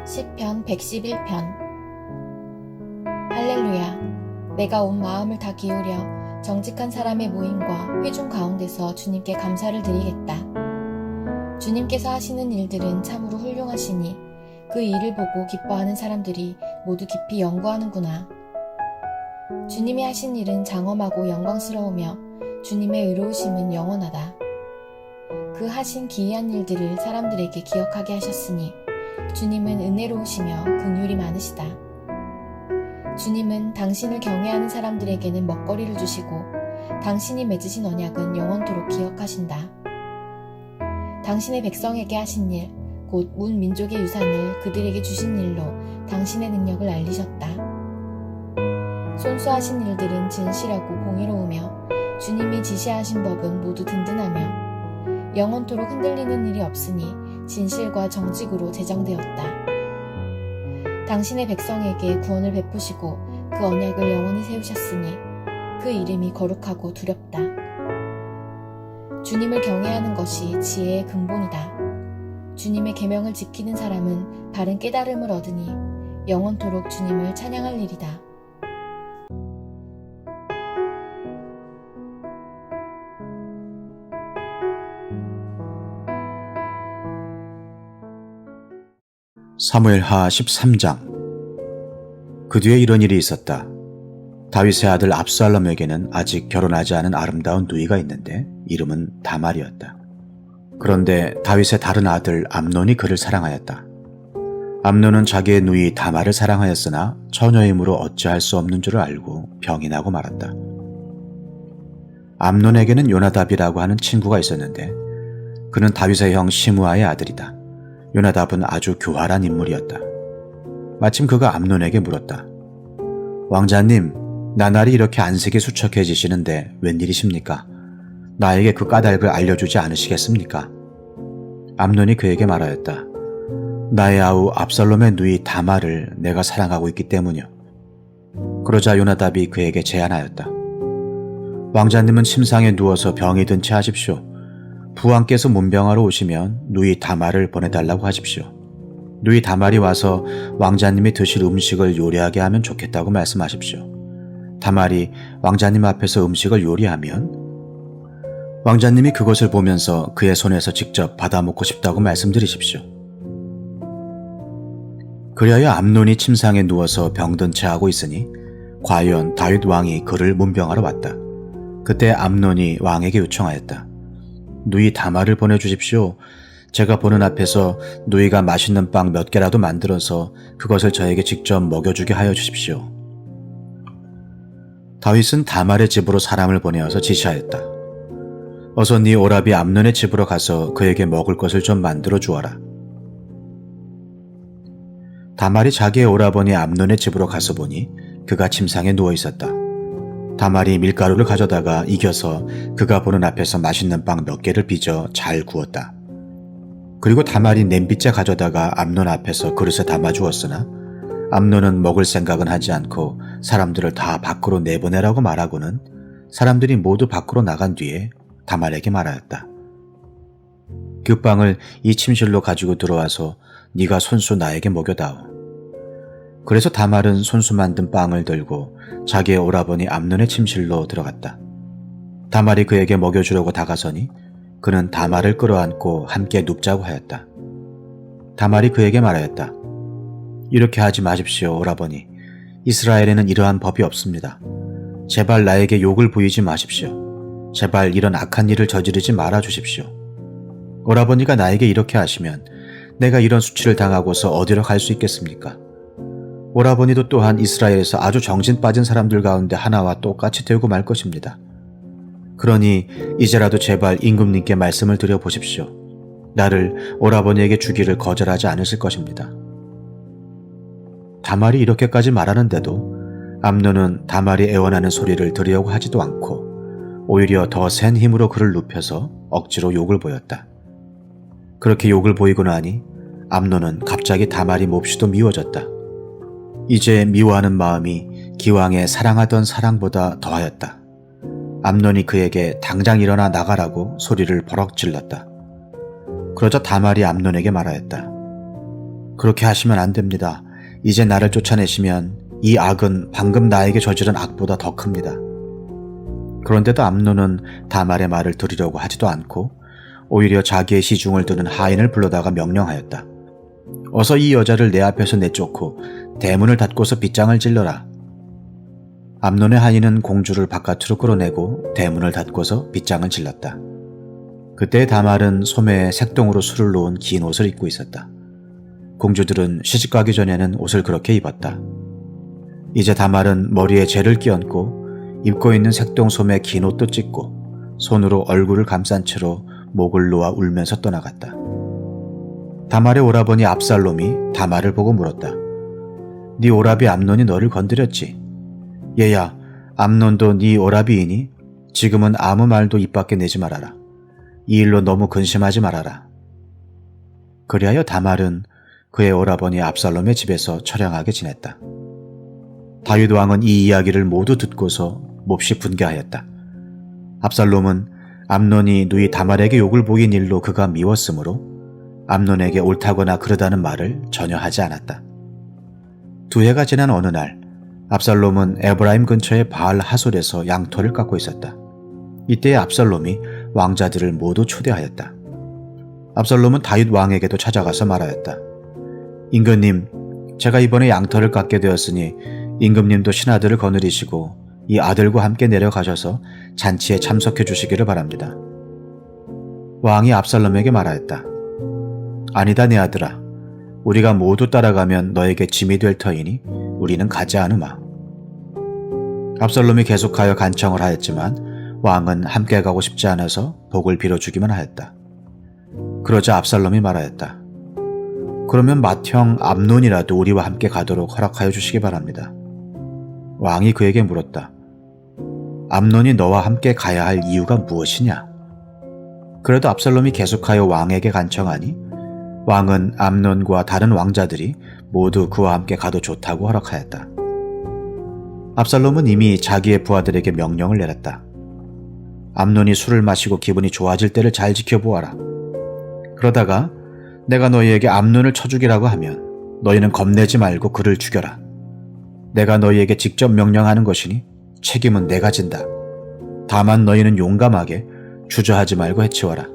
시편 111편. 할렐루야. 내가 온 마음을 다 기울여 정직한 사람의 모임과 회중 가운데서 주님께 감사를 드리겠다. 주님께서 하시는 일들은 참으로 훌륭하시니 그 일을 보고 기뻐하는 사람들이 모두 깊이 연구하는구나. 주님이 하신 일은 장엄하고 영광스러우며 주님의 의로우심은 영원하다. 그 하신 기이한 일들을 사람들에게 기억하게 하셨으니 주님은 은혜로우시며 긍휼이 많으시다. 주님은 당신을 경외하는 사람들에게는 먹거리를 주시고 당신이 맺으신 언약은 영원토록 기억하신다. 당신의 백성에게 하신 일, 곧 문 민족의 유산을 그들에게 주신 일로 당신의 능력을 알리셨다. 손수하신 일들은 진실하고 공의로우며 주님이 지시하신 법은 모두 든든하며 영원토록 흔들리는 일이 없으니 진실과 정직으로 제정되었다. 당신의 백성에게 구원을 베푸시고 그 언약을 영원히 세우셨으니 그 이름이 거룩하고 두렵다. 주님을 경외하는 것이 지혜의 근본이다. 주님의 계명을 지키는 사람은 바른 깨달음을 얻으니 영원토록 주님을 찬양할 일이다. 사무엘하 13장. 그 뒤에 이런 일이 있었다. 다윗의 아들 압살롬에게는 아직 결혼하지 않은 아름다운 누이가 있는데 이름은 다말이었다. 그런데 다윗의 다른 아들 암논이 그를 사랑하였다. 암논은 자기의 누이 다말을 사랑하였으나 처녀이므로 어찌할 수 없는 줄을 알고 병이 나고 말았다. 암논에게는 요나답이라고 하는 친구가 있었는데 그는 다윗의 형 시므아의 아들이다. 요나답은 아주 교활한 인물이었다. 마침 그가 암논에게 물었다. 왕자님, 나날이 이렇게 안색이 수척해지시는데 웬일이십니까? 나에게 그 까닭을 알려주지 않으시겠습니까? 암논이 그에게 말하였다. 나의 아우 압살롬의 누이 다말을 내가 사랑하고 있기 때문이요. 그러자 요나답이 그에게 제안하였다. 왕자님은 침상에 누워서 병이 든 채 하십시오. 부왕께서 문병하러 오시면 누이 다말을 보내달라고 하십시오. 누이 다말이 와서 왕자님이 드실 음식을 요리하게 하면 좋겠다고 말씀하십시오. 다말이 왕자님 앞에서 음식을 요리하면 왕자님이 그것을 보면서 그의 손에서 직접 받아 먹고 싶다고 말씀드리십시오. 그리하여 암논이 침상에 누워서 병든 채 하고 있으니 과연 다윗 왕이 그를 문병하러 왔다. 그때 암논이 왕에게 요청하였다. 누이 다말을 보내주십시오. 제가 보는 앞에서 누이가 맛있는 빵 몇 개라도 만들어서 그것을 저에게 직접 먹여주게 하여 주십시오. 다윗은 다말의 집으로 사람을 보내어서 지시하였다. 어서 네 오라비 암논의 집으로 가서 그에게 먹을 것을 좀 만들어 주어라. 다말이 자기의 오라버니 암논의 집으로 가서 보니 그가 침상에 누워 있었다. 다말이 밀가루를 가져다가 익혀서 그가 보는 앞에서 맛있는 빵 몇 개를 빚어 잘 구웠다. 그리고 다말이 냄비째 가져다가 암논 앞에서 그릇에 담아주었으나 암논은 먹을 생각은 하지 않고 사람들을 다 밖으로 내보내라고 말하고는 사람들이 모두 밖으로 나간 뒤에 다말에게 말하였다. 그 빵을 이 침실로 가지고 들어와서 네가 손수 나에게 먹여다오. 그래서 다말은 손수 만든 빵을 들고 자기의 오라버니 암논의 침실로 들어갔다. 다말이 그에게 먹여주려고 다가서니 그는 다말을 끌어안고 함께 눕자고 하였다. 다말이 그에게 말하였다. 이렇게 하지 마십시오, 오라버니. 이스라엘에는 이러한 법이 없습니다. 제발 나에게 욕을 부리지 마십시오. 제발 이런 악한 일을 저지르지 말아 주십시오. 오라버니가 나에게 이렇게 하시면 내가 이런 수치를 당하고서 어디로 갈 수 있겠습니까? 오라버니도 또한 이스라엘에서 아주 정신 빠진 사람들 가운데 하나와 똑같이 되고 말 것입니다. 그러니 이제라도 제발 임금님께 말씀을 드려보십시오. 나를 오라버니에게 주기를 거절하지 않으실 것입니다. 다말이 이렇게까지 말하는데도 암논은 다말이 애원하는 소리를 들으려고 하지도 않고 오히려 더 센 힘으로 그를 눕혀서 억지로 욕을 보였다. 그렇게 욕을 보이고 나니 암논은 갑자기 다말이 몹시도 미워졌다. 이제 미워하는 마음이 기왕에 사랑하던 사랑보다 더하였다. 암논이 그에게 당장 일어나 나가라고 소리를 버럭 질렀다. 그러자 다말이 암논에게 말하였다. 그렇게 하시면 안 됩니다. 이제 나를 쫓아내시면 이 악은 방금 나에게 저지른 악보다 더 큽니다. 그런데도 암논은 다말의 말을 들으려고 하지도 않고 오히려 자기의 시중을 드는 하인을 불러다가 명령하였다. 어서 이 여자를 내 앞에서 내쫓고 대문을 닫고서 빗장을 찔러라. 암논의 하인은 공주를 바깥으로 끌어내고 대문을 닫고서 빗장을 질렀다. 그때 다말은 소매에 색동으로 술을 놓은 긴 옷을 입고 있었다. 공주들은 시집가기 전에는 옷을 그렇게 입었다. 이제 다말은 머리에 재를 끼얹고 입고 있는 색동 소매 긴 옷도 찢고 손으로 얼굴을 감싼 채로 목을 놓아 울면서 떠나갔다. 다말의 오라버니 압살롬이 다말을 보고 물었다. 네 오라비 암논이 너를 건드렸지? 얘야, 암논도 네 오라비이니? 지금은 아무 말도 입 밖에 내지 말아라. 이 일로 너무 근심하지 말아라. 그리하여 다말은 그의 오라버니 압살롬의 집에서 처량하게 지냈다. 다윗 왕은 이 이야기를 모두 듣고서 몹시 분개하였다. 압살롬은 암논이 누이 다말에게 욕을 보인 일로 그가 미웠으므로 암논에게 옳다거나 그러다는 말을 전혀 하지 않았다. 2해가 지난 어느 날 압살롬은 에브라임 근처의 바알 하솔에서 양털을 깎고 있었다. 이때 압살롬이 왕자들을 모두 초대하였다. 압살롬은 다윗 왕에게도 찾아가서 말하였다. 임금님, 제가 이번에 양털을 깎게 되었으니 임금님도 신하들을 거느리시고 이 아들과 함께 내려가셔서 잔치에 참석해 주시기를 바랍니다. 왕이 압살롬에게 말하였다. 아니다 내 아들아. 우리가 모두 따라가면 너에게 짐이 될 터이니 우리는 가지 않으마. 압살롬이 계속하여 간청을 하였지만 왕은 함께 가고 싶지 않아서 복을 빌어주기만 하였다. 그러자 압살롬이 말하였다. 그러면 맏형 암논이라도 우리와 함께 가도록 허락하여 주시기 바랍니다. 왕이 그에게 물었다. 암논이 너와 함께 가야 할 이유가 무엇이냐? 그래도 압살롬이 계속하여 왕에게 간청하니 왕은 암논과 다른 왕자들이 모두 그와 함께 가도 좋다고 허락하였다. 압살롬은 이미 자기의 부하들에게 명령을 내렸다. 암논이 술을 마시고 기분이 좋아질 때를 잘 지켜보아라. 그러다가 내가 너희에게 암논을 쳐 죽이라고 하면 너희는 겁내지 말고 그를 죽여라. 내가 너희에게 직접 명령하는 것이니 책임은 내가 진다. 다만 너희는 용감하게 주저하지 말고 해치워라.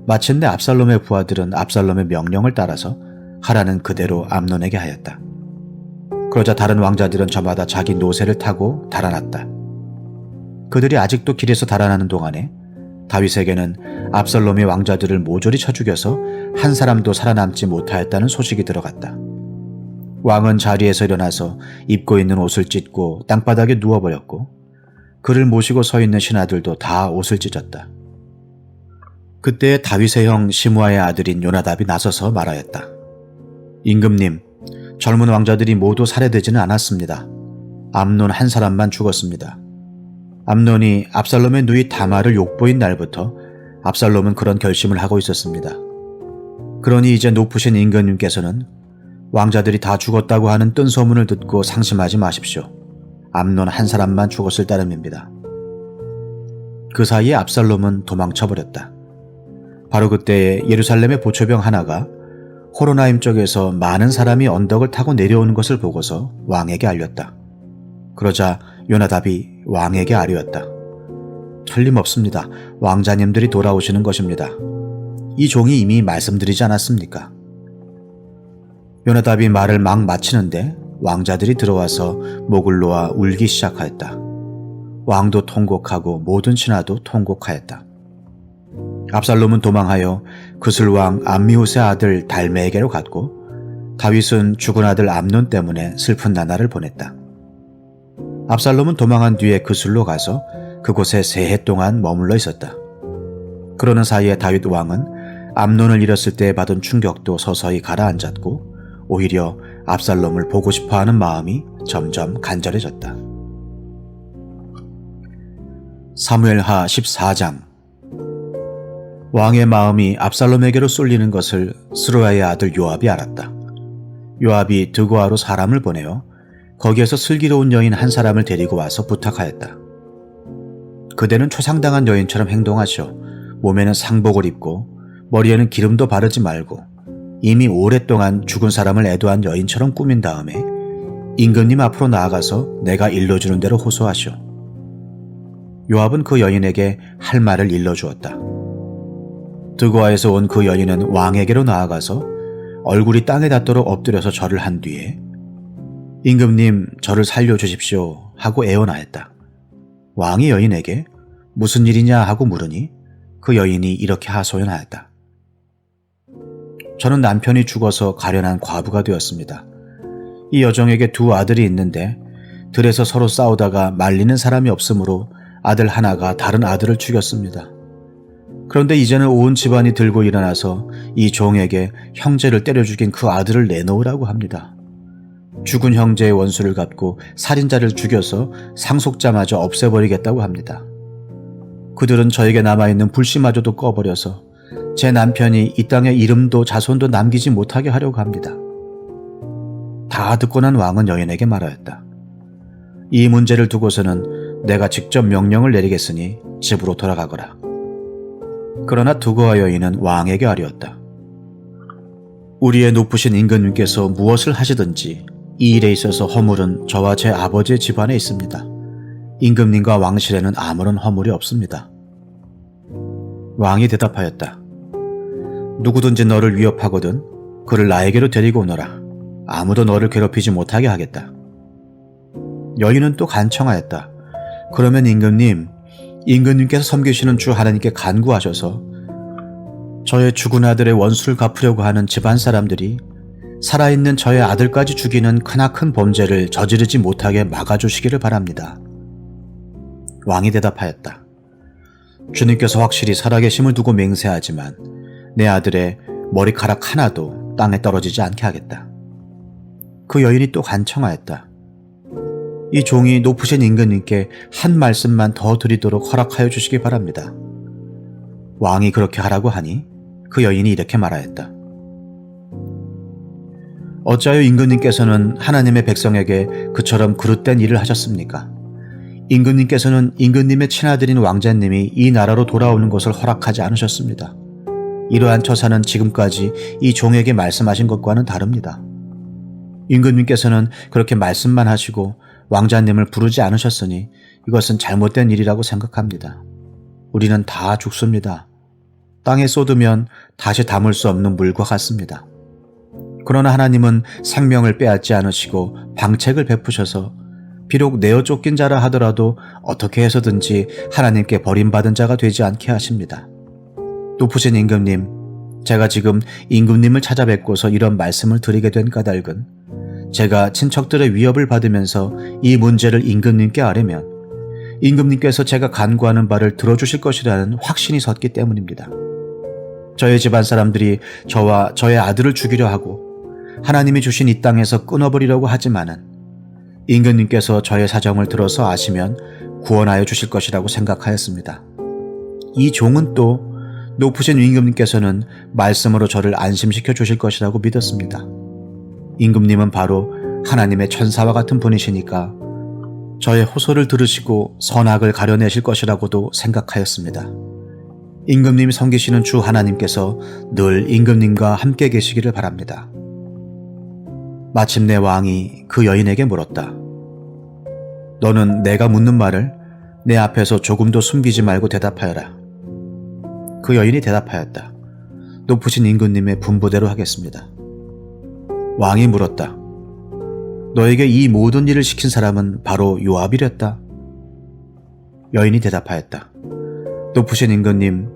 마침내 압살롬의 부하들은 압살롬의 명령을 따라서 하라는 그대로 암논에게 하였다. 그러자 다른 왕자들은 저마다 자기 노새를 타고 달아났다. 그들이 아직도 길에서 달아나는 동안에 다윗에게는 압살롬이 왕자들을 모조리 쳐 죽여서 한 사람도 살아남지 못하였다는 소식이 들어갔다. 왕은 자리에서 일어나서 입고 있는 옷을 찢고 땅바닥에 누워버렸고 그를 모시고 서 있는 신하들도 다 옷을 찢었다. 그때 다윗의 형 시므아의 아들인 요나답이 나서서 말하였다. 임금님, 젊은 왕자들이 모두 살해되지는 않았습니다. 암논 한 사람만 죽었습니다. 암논이 압살롬의 누이 다말을 욕보인 날부터 압살롬은 그런 결심을 하고 있었습니다. 그러니 이제 높으신 임금님께서는 왕자들이 다 죽었다고 하는 뜬 소문을 듣고 상심하지 마십시오. 암논 한 사람만 죽었을 따름입니다. 그 사이에 압살롬은 도망쳐버렸다. 바로 그때에 예루살렘의 보초병 하나가 호로나임 쪽에서 많은 사람이 언덕을 타고 내려오는 것을 보고서 왕에게 알렸다. 그러자 요나답이 왕에게 아뢰었다. 틀림없습니다. 왕자님들이 돌아오시는 것입니다. 이 종이 이미 말씀드리지 않았습니까? 요나답이 말을 막 마치는데 왕자들이 들어와서 목을 놓아 울기 시작하였다. 왕도 통곡하고 모든 신하도 통곡하였다. 압살롬은 도망하여 그슬왕 암미훗의 아들 달메에게로 갔고 다윗은 죽은 아들 암논 때문에 슬픈 나날을 보냈다. 압살롬은 도망한 뒤에 그슬로 가서 그곳에 3해 동안 머물러 있었다. 그러는 사이에 다윗 왕은 암논을 잃었을 때 받은 충격도 서서히 가라앉았고 오히려 압살롬을 보고 싶어하는 마음이 점점 간절해졌다. 사무엘하 14장. 왕의 마음이 압살롬에게로 쏠리는 것을 스루야의 아들 요압이 알았다. 요압이 드고아로 사람을 보내어 거기에서 슬기로운 여인 한 사람을 데리고 와서 부탁하였다. 그대는 초상당한 여인처럼 행동하시오. 몸에는 상복을 입고 머리에는 기름도 바르지 말고 이미 오랫동안 죽은 사람을 애도한 여인처럼 꾸민 다음에 임금님 앞으로 나아가서 내가 일러주는 대로 호소하시오. 요압은 그 여인에게 할 말을 일러주었다. 드고아에서 온 그 여인은 왕에게로 나아가서 얼굴이 땅에 닿도록 엎드려서 절을 한 뒤에 임금님 저를 살려주십시오 하고 애원하였다. 왕이 여인에게 무슨 일이냐 하고 물으니 그 여인이 이렇게 하소연하였다. 저는 남편이 죽어서 가련한 과부가 되었습니다. 이 여종에게 두 아들이 있는데 들에서 서로 싸우다가 말리는 사람이 없으므로 아들 하나가 다른 아들을 죽였습니다. 그런데 이제는 온 집안이 들고 일어나서 이 종에게 형제를 때려 죽인 그 아들을 내놓으라고 합니다. 죽은 형제의 원수를 갚고 살인자를 죽여서 상속자마저 없애버리겠다고 합니다. 그들은 저에게 남아있는 불씨마저도 꺼버려서 제 남편이 이 땅에 이름도 자손도 남기지 못하게 하려고 합니다. 다 듣고 난 왕은 여인에게 말하였다. 이 문제를 두고서는 내가 직접 명령을 내리겠으니 집으로 돌아가거라. 그러나 두고와 여인은 왕에게 아뢰었다. 우리의 높으신 임금님께서 무엇을 하시든지 이 일에 있어서 허물은 저와 제 아버지의 집안에 있습니다. 임금님과 왕실에는 아무런 허물이 없습니다. 왕이 대답하였다. 누구든지 너를 위협하거든 그를 나에게로 데리고 오너라. 아무도 너를 괴롭히지 못하게 하겠다. 여인은 또 간청하였다. 그러면 임금님께서 섬기시는 주 하나님께 간구하셔서 저의 죽은 아들의 원수를 갚으려고 하는 집안 사람들이 살아있는 저의 아들까지 죽이는 크나큰 범죄를 저지르지 못하게 막아주시기를 바랍니다. 왕이 대답하였다. 주님께서 확실히 살아계심을 두고 맹세하지만 내 아들의 머리카락 하나도 땅에 떨어지지 않게 하겠다. 그 여인이 또 간청하였다. 이 종이 높으신 임금님께 한 말씀만 더 드리도록 허락하여 주시기 바랍니다. 왕이 그렇게 하라고 하니 그 여인이 이렇게 말하였다. 어찌하여 임금님께서는 하나님의 백성에게 그처럼 그릇된 일을 하셨습니까? 임금님께서는 임금님의 친아들인 왕자님이 이 나라로 돌아오는 것을 허락하지 않으셨습니다. 이러한 처사는 지금까지 이 종에게 말씀하신 것과는 다릅니다. 임금님께서는 그렇게 말씀만 하시고 왕자님을 부르지 않으셨으니 이것은 잘못된 일이라고 생각합니다. 우리는 다 죽습니다. 땅에 쏟으면 다시 담을 수 없는 물과 같습니다. 그러나 하나님은 생명을 빼앗지 않으시고 방책을 베푸셔서 비록 내어 쫓긴 자라 하더라도 어떻게 해서든지 하나님께 버림받은 자가 되지 않게 하십니다. 높으신 임금님, 제가 지금 임금님을 찾아뵙고서 이런 말씀을 드리게 된 까닭은 제가 친척들의 위협을 받으면서 이 문제를 임금님께 아뢰면 임금님께서 제가 간구하는 바를 들어주실 것이라는 확신이 섰기 때문입니다. 저의 집안 사람들이 저와 저의 아들을 죽이려 하고 하나님이 주신 이 땅에서 끊어버리려고 하지만은 임금님께서 저의 사정을 들어서 아시면 구원하여 주실 것이라고 생각하였습니다. 이 종은 또 높으신 임금님께서는 말씀으로 저를 안심시켜 주실 것이라고 믿었습니다. 임금님은 바로 하나님의 천사와 같은 분이시니까 저의 호소를 들으시고 선악을 가려내실 것이라고도 생각하였습니다. 임금님이 섬기시는 주 하나님께서 늘 임금님과 함께 계시기를 바랍니다. 마침내 왕이 그 여인에게 물었다. 너는 내가 묻는 말을 내 앞에서 조금도 숨기지 말고 대답하여라. 그 여인이 대답하였다. 높으신 임금님의 분부대로 하겠습니다. 왕이 물었다. 너에게 이 모든 일을 시킨 사람은 바로 요압이랬다. 여인이 대답하였다. 높으신 임금님,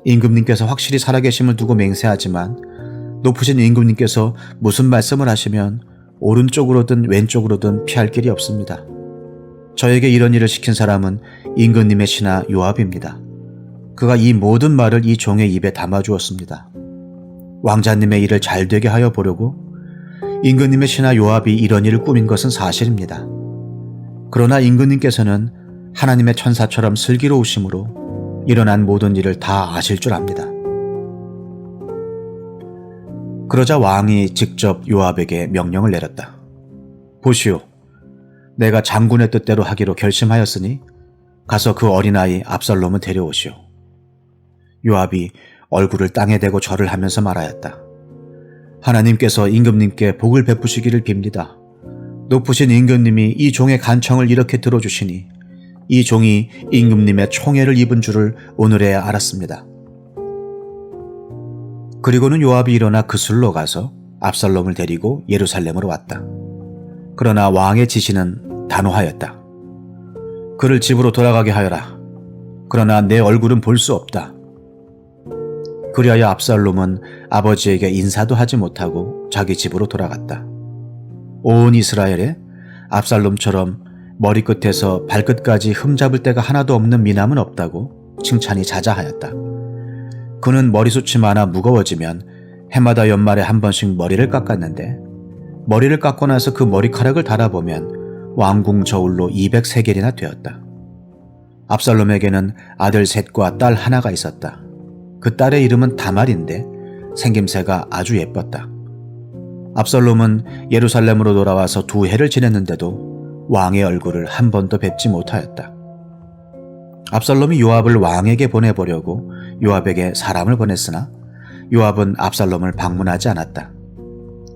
임금님께서 확실히 살아계심을 두고 맹세하지만 높으신 임금님께서 무슨 말씀을 하시면 오른쪽으로든 왼쪽으로든 피할 길이 없습니다. 저에게 이런 일을 시킨 사람은 임금님의 신하 요압입니다. 그가 이 모든 말을 이 종의 입에 담아주었습니다. 왕자님의 일을 잘 되게 하여 보려고 임금님의 신하 요압이 이런 일을 꾸민 것은 사실입니다. 그러나 임금님께서는 하나님의 천사처럼 슬기로우심으로 일어난 모든 일을 다 아실 줄 압니다. 그러자 왕이 직접 요압에게 명령을 내렸다. 보시오, 내가 장군의 뜻대로 하기로 결심하였으니 가서 그 어린아이 압살롬을 데려오시오. 요압이 얼굴을 땅에 대고 절을 하면서 말하였다. 하나님께서 임금님께 복을 베푸시기를 빕니다. 높으신 임금님이 이 종의 간청을 이렇게 들어주시니 이 종이 임금님의 총애를 입은 줄을 오늘에야 알았습니다. 그리고는 요압이 일어나 그술로 가서 압살롬을 데리고 예루살렘으로 왔다. 그러나 왕의 지시는 단호하였다. 그를 집으로 돌아가게 하여라. 그러나 내 얼굴은 볼 수 없다. 그리하여 압살롬은 아버지에게 인사도 하지 못하고 자기 집으로 돌아갔다. 온 이스라엘에 압살롬처럼 머리끝에서 발끝까지 흠잡을 데가 하나도 없는 미남은 없다고 칭찬이 자자하였다. 그는 머리숱이 많아 무거워지면 해마다 연말에 한 번씩 머리를 깎았는데 머리를 깎고 나서 그 머리카락을 달아보면 왕궁 저울로 200세겔이나 되었다. 압살롬에게는 아들 셋과 딸 하나가 있었다. 그 딸의 이름은 다말인데 생김새가 아주 예뻤다. 압살롬은 예루살렘으로 돌아와서 2해를 지냈는데도 왕의 얼굴을 한 번도 뵙지 못하였다. 압살롬이 요압을 왕에게 보내보려고 요압에게 사람을 보냈으나 요압은 압살롬을 방문하지 않았다.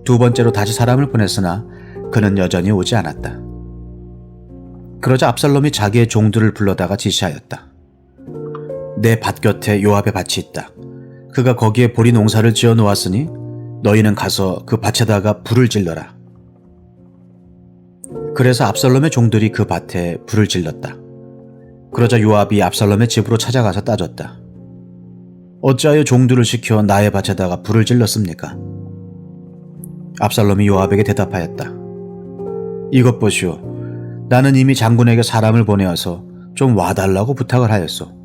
2번째로 다시 사람을 보냈으나 그는 여전히 오지 않았다. 그러자 압살롬이 자기의 종들을 불러다가 지시하였다. 내 밭 곁에 요압의 밭이 있다. 그가 거기에 보리 농사를 지어 놓았으니 너희는 가서 그 밭에다가 불을 질러라. 그래서 압살롬의 종들이 그 밭에 불을 질렀다. 그러자 요압이 압살롬의 집으로 찾아가서 따졌다. 어찌하여 종들을 시켜 나의 밭에다가 불을 질렀습니까? 압살롬이 요압에게 대답하였다. 이것 보시오. 나는 이미 장군에게 사람을 보내어서 좀 와달라고 부탁을 하였소.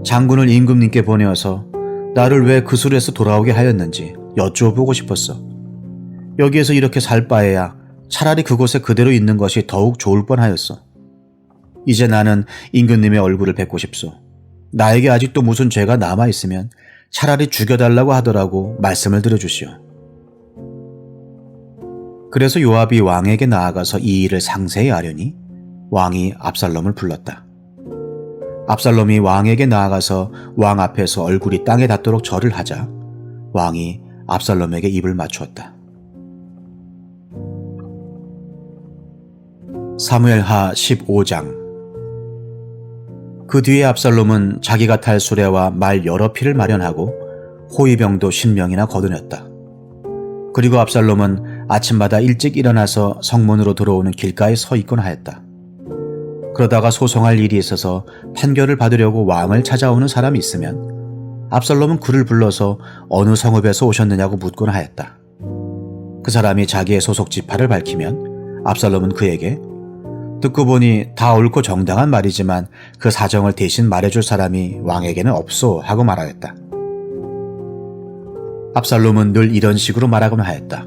장군을 임금님께 보내어서 나를 왜 그술에서 돌아오게 하였는지 여쭈어보고 싶었어. 여기에서 이렇게 살 바에야 차라리 그곳에 그대로 있는 것이 더욱 좋을 뻔하였어. 이제 나는 임금님의 얼굴을 뵙고 싶소. 나에게 아직도 무슨 죄가 남아있으면 차라리 죽여달라고 하더라고 말씀을 드려주시오. 그래서 요압이 왕에게 나아가서 이 일을 상세히 아려니 왕이 압살롬을 불렀다. 압살롬이 왕에게 나아가서 왕 앞에서 얼굴이 땅에 닿도록 절을 하자 왕이 압살롬에게 입을 맞추었다. 사무엘하 15장. 그 뒤에 압살롬은 자기가 탈 수레와 말 여러匹를 마련하고 호위병도 10명이나 거두녔다. 그리고 압살롬은 아침마다 일찍 일어나서 성문으로 들어오는 길가에 서 있곤 하였다. 그러다가 소송할 일이 있어서 판결을 받으려고 왕을 찾아오는 사람이 있으면 압살롬은 그를 불러서 어느 성읍에서 오셨느냐고 묻곤 하였다. 그 사람이 자기의 소속 지파를 밝히면 압살롬은 그에게 듣고 보니 다 옳고 정당한 말이지만 그 사정을 대신 말해줄 사람이 왕에게는 없소 하고 말하였다. 압살롬은 늘 이런 식으로 말하곤 하였다.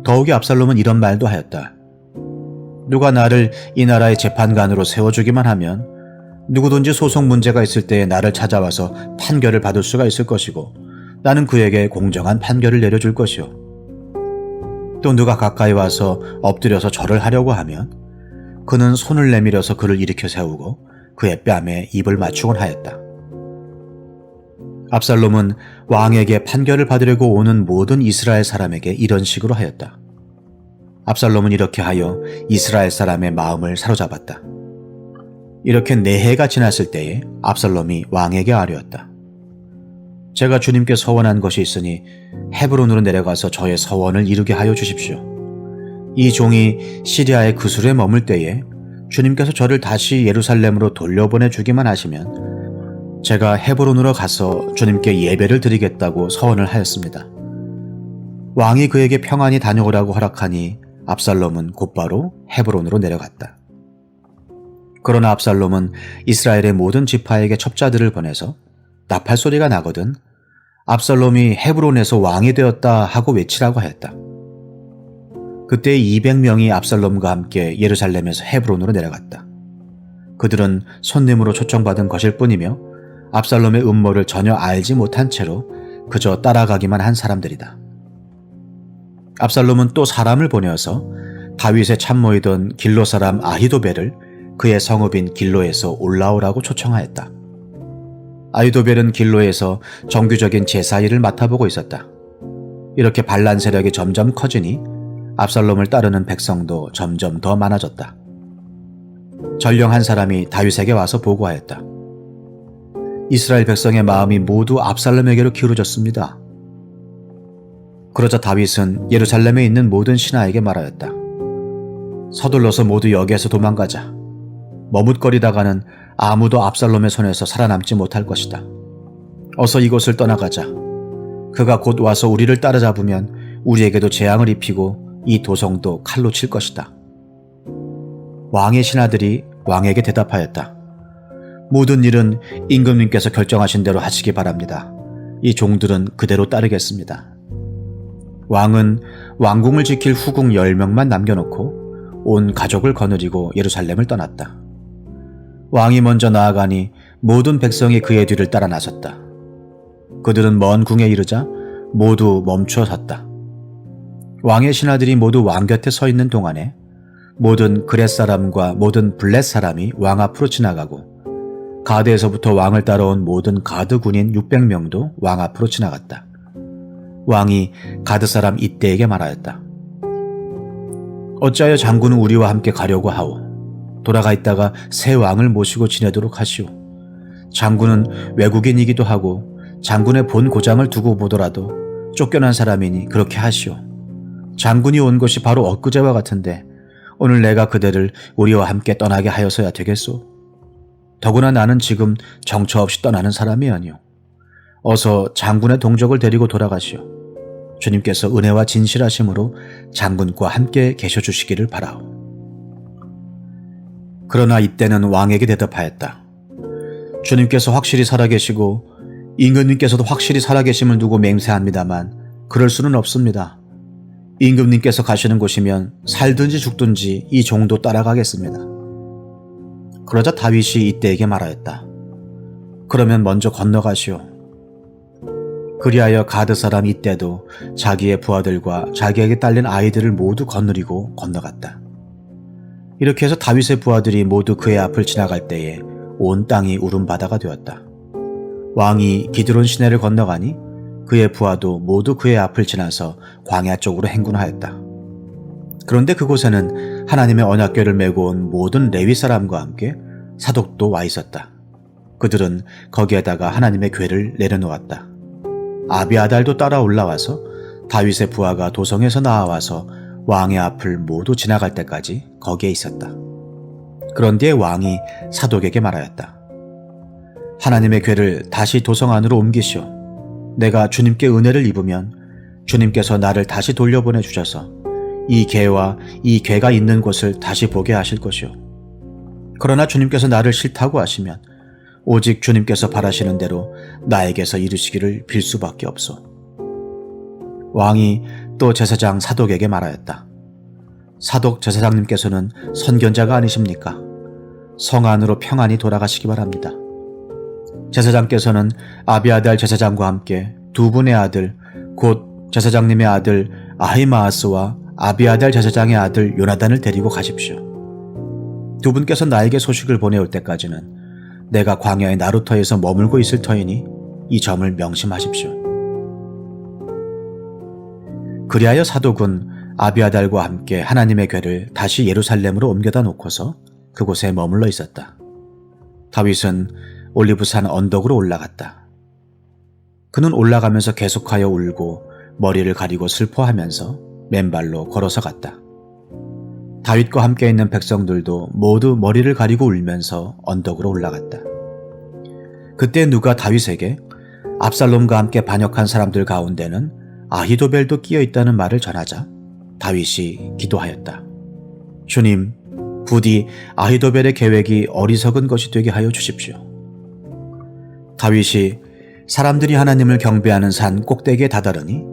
더욱이 압살롬은 이런 말도 하였다. 누가 나를 이 나라의 재판관으로 세워주기만 하면 누구든지 소송 문제가 있을 때에 나를 찾아와서 판결을 받을 수가 있을 것이고 나는 그에게 공정한 판결을 내려줄 것이오. 또 누가 가까이 와서 엎드려서 절을 하려고 하면 그는 손을 내밀어서 그를 일으켜 세우고 그의 뺨에 입을 맞추곤 하였다. 압살롬은 왕에게 판결을 받으려고 오는 모든 이스라엘 사람에게 이런 식으로 하였다. 압살롬은 이렇게 하여 이스라엘 사람의 마음을 사로잡았다. 이렇게 4해가 지났을 때에 압살롬이 왕에게 아뢰었다. 제가 주님께 서원한 것이 있으니 헤브론으로 내려가서 저의 서원을 이루게 하여 주십시오. 이 종이 시리아의 그술에 머물 때에 주님께서 저를 다시 예루살렘으로 돌려보내 주기만 하시면 제가 헤브론으로 가서 주님께 예배를 드리겠다고 서원을 하였습니다. 왕이 그에게 평안히 다녀오라고 허락하니 압살롬은 곧바로 헤브론으로 내려갔다. 그러나 압살롬은 이스라엘의 모든 지파에게 첩자들을 보내서 나팔 소리가 나거든 압살롬이 헤브론에서 왕이 되었다 하고 외치라고 하였다. 그때 200명이 압살롬과 함께 예루살렘에서 헤브론으로 내려갔다. 그들은 손님으로 초청받은 것일 뿐이며 압살롬의 음모를 전혀 알지 못한 채로 그저 따라가기만 한 사람들이다. 압살롬은 또 사람을 보내어서 다윗의 참모이던 길로 사람 아히도벨을 그의 성읍인 길로에서 올라오라고 초청하였다. 아히도벨은 길로에서 정규적인 제사 일을 맡아보고 있었다. 이렇게 반란 세력이 점점 커지니 압살롬을 따르는 백성도 점점 더 많아졌다. 전령 한 사람이 다윗에게 와서 보고하였다. 이스라엘 백성의 마음이 모두 압살롬에게로 기울어졌습니다. 그러자 다윗은 예루살렘에 있는 모든 신하에게 말하였다. 서둘러서 모두 여기에서 도망가자. 머뭇거리다가는 아무도 압살롬의 손에서 살아남지 못할 것이다. 어서 이곳을 떠나가자. 그가 곧 와서 우리를 따라잡으면 우리에게도 재앙을 입히고 이 도성도 칼로 칠 것이다. 왕의 신하들이 왕에게 대답하였다. 모든 일은 임금님께서 결정하신 대로 하시기 바랍니다. 이 종들은 그대로 따르겠습니다. 왕은 왕궁을 지킬 후궁 10명만 남겨놓고 온 가족을 거느리고 예루살렘을 떠났다. 왕이 먼저 나아가니 모든 백성이 그의 뒤를 따라 나섰다. 그들은 먼 궁에 이르자 모두 멈추어 섰다. 왕의 신하들이 모두 왕 곁에 서 있는 동안에 모든 그렛 사람과 모든 블렛 사람이 왕 앞으로 지나가고 가드에서부터 왕을 따라온 모든 가드 군인 600명도 왕 앞으로 지나갔다. 왕이 가드 사람 이때에게 말하였다. 어찌하여 장군은 우리와 함께 가려고 하오? 돌아가 있다가 새 왕을 모시고 지내도록 하시오. 장군은 외국인이기도 하고 장군의 본 고장을 두고 보더라도 쫓겨난 사람이니 그렇게 하시오. 장군이 온 것이 바로 엊그제와 같은데 오늘 내가 그대를 우리와 함께 떠나게 하여서야 되겠소? 더구나 나는 지금 정처 없이 떠나는 사람이 아니오. 어서 장군의 동족을 데리고 돌아가시오. 주님께서 은혜와 진실하심으로 장군과 함께 계셔 주시기를 바라오. 그러나 이때는 왕에게 대답하였다. 주님께서 확실히 살아계시고 임금님께서도 확실히 살아계심을 두고 맹세합니다만 그럴 수는 없습니다. 임금님께서 가시는 곳이면 살든지 죽든지 이 종도 따라가겠습니다. 그러자 다윗이 이때에게 말하였다. 그러면 먼저 건너가시오. 그리하여 가드 사람 이때도 자기의 부하들과 자기에게 딸린 아이들을 모두 거느리고 건너갔다. 이렇게 해서 다윗의 부하들이 모두 그의 앞을 지나갈 때에 온 땅이 울음바다가 되었다. 왕이 기드론 시내를 건너가니 그의 부하도 모두 그의 앞을 지나서 광야 쪽으로 행군하였다. 그런데 그곳에는 하나님의 언약궤를 메고 온 모든 레위 사람과 함께 사독도 와 있었다. 그들은 거기에다가 하나님의 궤를 내려놓았다. 아비아달도 따라 올라와서 다윗의 부하가 도성에서 나와서 왕의 앞을 모두 지나갈 때까지 거기에 있었다. 그런 뒤에 왕이 사독에게 말하였다. 하나님의 궤를 다시 도성 안으로 옮기시오. 내가 주님께 은혜를 입으면 주님께서 나를 다시 돌려보내 주셔서 이 궤와 이 궤가 있는 곳을 다시 보게 하실 것이오. 그러나 주님께서 나를 싫다고 하시면 오직 주님께서 바라시는 대로 나에게서 이루시기를 빌 수밖에 없소. 왕이 또 제사장 사독에게 말하였다. 사독 제사장님께서는 선견자가 아니십니까? 성 안으로 평안히 돌아가시기 바랍니다. 제사장께서는 아비아달 제사장과 함께 두 분의 아들 곧 제사장님의 아들 아히마아스와 아비아달 제사장의 아들 요나단을 데리고 가십시오. 두 분께서 나에게 소식을 보내올 때까지는 내가 광야의 나루터에서 머물고 있을 터이니 이 점을 명심하십시오. 그리하여 사독은 아비아달과 함께 하나님의 궤를 다시 예루살렘으로 옮겨다 놓고서 그곳에 머물러 있었다. 다윗은 올리브산 언덕으로 올라갔다. 그는 올라가면서 계속하여 울고 머리를 가리고 슬퍼하면서 맨발로 걸어서 갔다. 다윗과 함께 있는 백성들도 모두 머리를 가리고 울면서 언덕으로 올라갔다. 그때 누가 다윗에게 압살롬과 함께 반역한 사람들 가운데는 아히도벨도 끼어 있다는 말을 전하자 다윗이 기도하였다. 주님, 부디 아히도벨의 계획이 어리석은 것이 되게 하여 주십시오. 다윗이 사람들이 하나님을 경배하는 산 꼭대기에 다다르니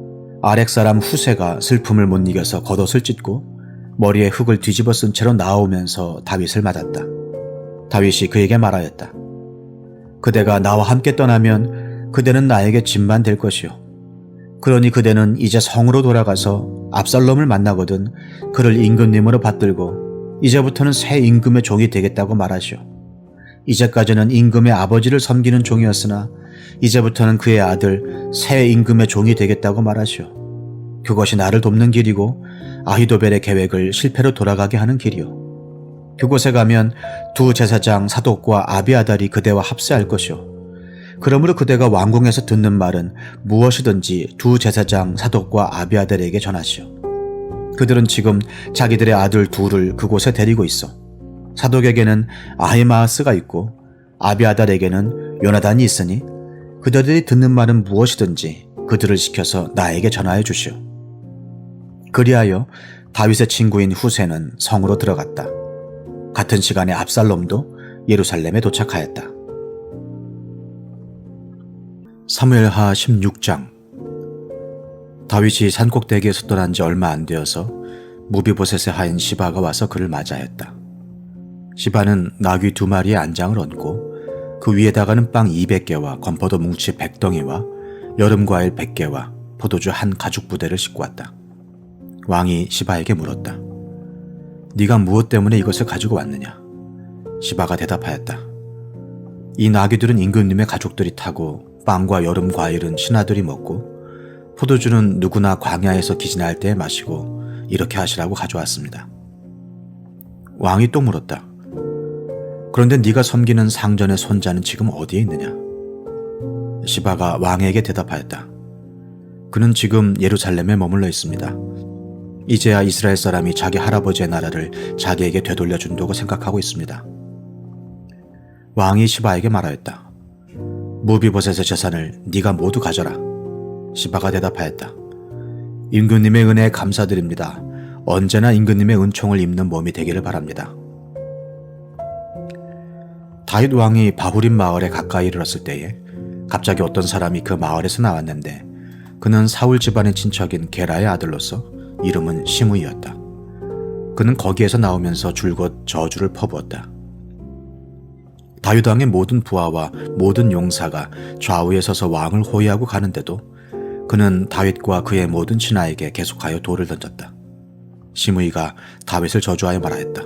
아렉 사람 후세가 슬픔을 못 이겨서 겉옷을 찢고 머리에 흙을 뒤집어 쓴 채로 나오면서 다윗을 맞았다. 다윗이 그에게 말하였다. 그대가 나와 함께 떠나면 그대는 나에게 짐만 될 것이오. 그러니 그대는 이제 성으로 돌아가서 압살롬을 만나거든 그를 임금님으로 받들고 이제부터는 새 임금의 종이 되겠다고 말하시오. 이제까지는 임금의 아버지를 섬기는 종이었으나 이제부터는 그의 아들 새 임금의 종이 되겠다고 말하시오. 그것이 나를 돕는 길이고 아히도벨의 계획을 실패로 돌아가게 하는 길이요. 그곳에 가면 두 제사장 사독과 아비아달이 그대와 합세할 것이요. 그러므로 그대가 왕궁에서 듣는 말은 무엇이든지 두 제사장 사독과 아비아달에게 전하시오. 그들은 지금 자기들의 아들 둘을 그곳에 데리고 있어. 사독에게는 아히마아스가 있고 아비아달에게는 요나단이 있으니 그들이 듣는 말은 무엇이든지 그들을 시켜서 나에게 전하여 주시오. 그리하여 다윗의 친구인 후세는 성으로 들어갔다. 같은 시간에 압살롬도 예루살렘에 도착하였다. 사무엘하 16장. 다윗이 산꼭대기에서 떠난 지 얼마 안 되어서 무비보셋의 하인 시바가 와서 그를 맞이하였다. 시바는 나귀 2마리의 안장을 얹고 그 위에다가는 빵 200개와 건포도 뭉치 100덩이와 여름과일 100개와 포도주 한 가죽 부대를 싣고 왔다. 왕이 시바에게 물었다. 네가 무엇 때문에 이것을 가지고 왔느냐? 시바가 대답하였다. 이 나귀들은 임금님의 가족들이 타고 빵과 여름 과일은 신하들이 먹고 포도주는 누구나 광야에서 기진할 때에 마시고 이렇게 하시라고 가져왔습니다. 왕이 또 물었다. 그런데 네가 섬기는 상전의 손자는 지금 어디에 있느냐? 시바가 왕에게 대답하였다. 그는 지금 예루살렘에 머물러 있습니다. 이제야 이스라엘 사람이 자기 할아버지의 나라를 자기에게 되돌려준다고 생각하고 있습니다. 왕이 시바에게 말하였다. 무비보셋의 재산을 네가 모두 가져라. 시바가 대답하였다. 임금님의 은혜에 감사드립니다. 언제나 임금님의 은총을 입는 몸이 되기를 바랍니다. 다윗 왕이 바후림 마을에 가까이 이르렀을 때에 갑자기 어떤 사람이 그 마을에서 나왔는데 그는 사울 집안의 친척인 게라의 아들로서 이름은 시므이였다. 그는 거기에서 나오면서 줄곧 저주를 퍼부었다. 다윗 왕의 모든 부하와 모든 용사가 좌우에 서서 왕을 호위하고 가는데도 그는 다윗과 그의 모든 신하에게 계속하여 돌을 던졌다. 시므이가 다윗을 저주하여 말하였다.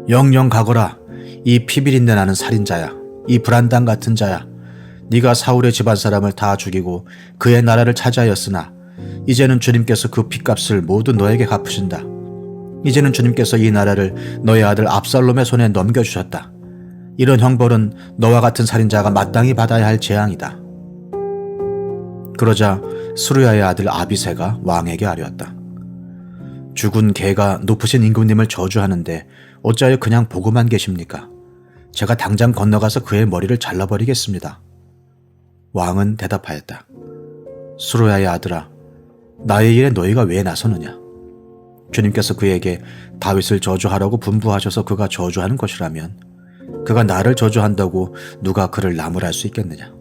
영영 가거라. 이 피비린내 나는 살인자야. 이 불안당 같은 자야. 네가 사울의 집안 사람을 다 죽이고 그의 나라를 차지하였으나 이제는 주님께서 그 핏값을 모두 너에게 갚으신다. 이제는 주님께서 이 나라를 너의 아들 압살롬의 손에 넘겨주셨다. 이런 형벌은 너와 같은 살인자가 마땅히 받아야 할 재앙이다. 그러자 스루야의 아들 아비새가 왕에게 아뢰었다. 죽은 개가 높으신 임금님을 저주하는데 어찌하여 그냥 보고만 계십니까? 제가 당장 건너가서 그의 머리를 잘라버리겠습니다. 왕은 대답하였다. 스루야의 아들아, 나의 일에 너희가 왜 나서느냐? 주님께서 그에게 다윗을 저주하라고 분부하셔서 그가 저주하는 것이라면 그가 나를 저주한다고 누가 그를 나무랄 수 있겠느냐?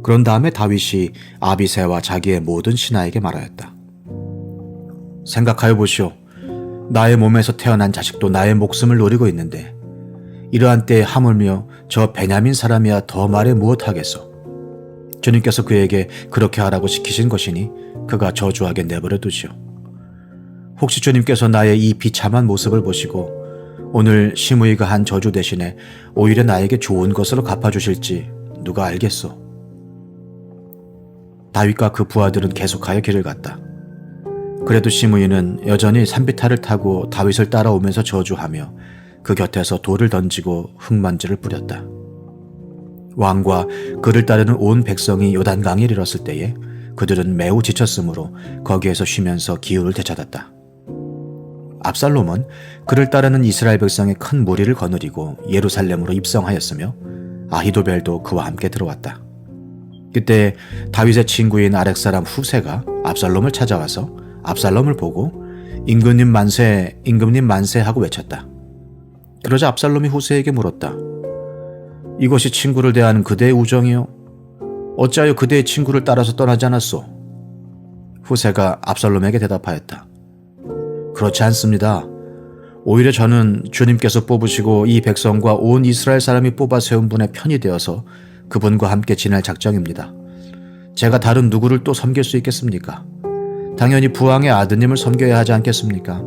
그런 다음에 다윗이 아비새와 자기의 모든 신하에게 말하였다. 생각하여 보시오. 나의 몸에서 태어난 자식도 나의 목숨을 노리고 있는데 이러한 때에 하물며 저 베냐민 사람이야 더 말해 무엇하겠소? 주님께서 그에게 그렇게 하라고 시키신 것이니 그가 저주하게 내버려 두시오. 혹시 주님께서 나의 이 비참한 모습을 보시고 오늘 시므이가 한 저주 대신에 오히려 나에게 좋은 것으로 갚아주실지 누가 알겠소? 다윗과 그 부하들은 계속하여 길을 갔다. 그래도 시므이는 여전히 산비탈을 타고 다윗을 따라오면서 저주하며 그 곁에서 돌을 던지고 흙먼지를 뿌렸다. 왕과 그를 따르는 온 백성이 요단강에 이르렀을 때에 그들은 매우 지쳤으므로 거기에서 쉬면서 기후를 되찾았다. 압살롬은 그를 따르는 이스라엘 백성의 큰 무리를 거느리고 예루살렘으로 입성하였으며 아히도벨도 그와 함께 들어왔다. 그때 다윗의 친구인 아렉 사람 후세가 압살롬을 찾아와서 압살롬을 보고 임금님 만세, 임금님 만세 하고 외쳤다. 그러자 압살롬이 후세에게 물었다. 이것이 친구를 대하는 그대의 우정이요? 어찌하여 그대의 친구를 따라서 떠나지 않았소? 후세가 압살롬에게 대답하였다. 그렇지 않습니다. 오히려 저는 주님께서 뽑으시고 이 백성과 온 이스라엘 사람이 뽑아 세운 분의 편이 되어서 그분과 함께 지낼 작정입니다. 제가 다른 누구를 또 섬길 수 있겠습니까? 당연히 부왕의 아드님을 섬겨야 하지 않겠습니까?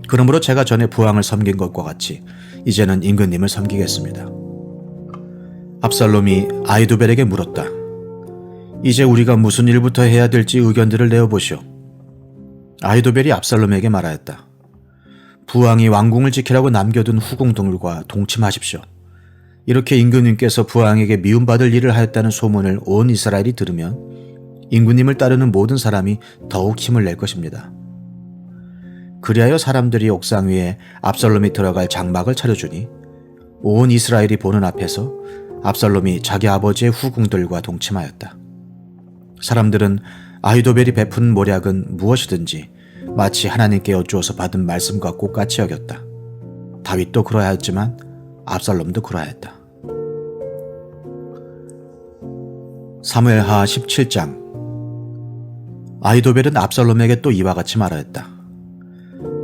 그러므로 제가 전에 부왕을 섬긴 것과 같이 이제는 임금님을 섬기겠습니다. 압살롬이 아히도벨에게 물었다. 이제 우리가 무슨 일부터 해야 될지 의견들을 내어보시오. 아히도벨이 압살롬에게 말하였다. 부왕이 왕궁을 지키라고 남겨둔 후궁들과 동침하십시오. 이렇게 임금님께서 부왕에게 미움받을 일을 하였다는 소문을 온 이스라엘이 들으면 임금님을 따르는 모든 사람이 더욱 힘을 낼 것입니다. 그리하여 사람들이 옥상 위에 압살롬이 들어갈 장막을 차려주니 온 이스라엘이 보는 앞에서 압살롬이 자기 아버지의 후궁들과 동침하였다. 사람들은 아히도벨이 베푼 모략은 무엇이든지 마치 하나님께 여쭈어서 받은 말씀과 똑같이 여겼다. 다윗도 그러하였지만 압살롬도 그러하였다. 사무엘하 17장. 아히도벨은 압살롬에게 또 이와 같이 말하였다.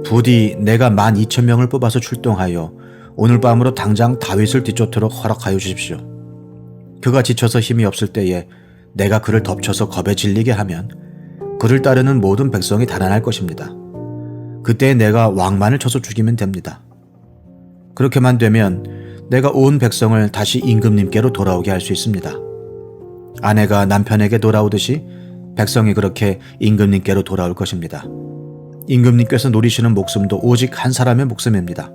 부디 내가 12,000명을 뽑아서 출동하여 오늘 밤으로 당장 다윗을 뒤쫓도록 허락하여 주십시오. 그가 지쳐서 힘이 없을 때에 내가 그를 덮쳐서 겁에 질리게 하면 그를 따르는 모든 백성이 달아날 것입니다. 그때 내가 왕만을 쳐서 죽이면 됩니다. 그렇게만 되면 내가 온 백성을 다시 임금님께로 돌아오게 할 수 있습니다. 아내가 남편에게 돌아오듯이 백성이 그렇게 임금님께로 돌아올 것입니다. 임금님께서 노리시는 목숨도 오직 한 사람의 목숨입니다.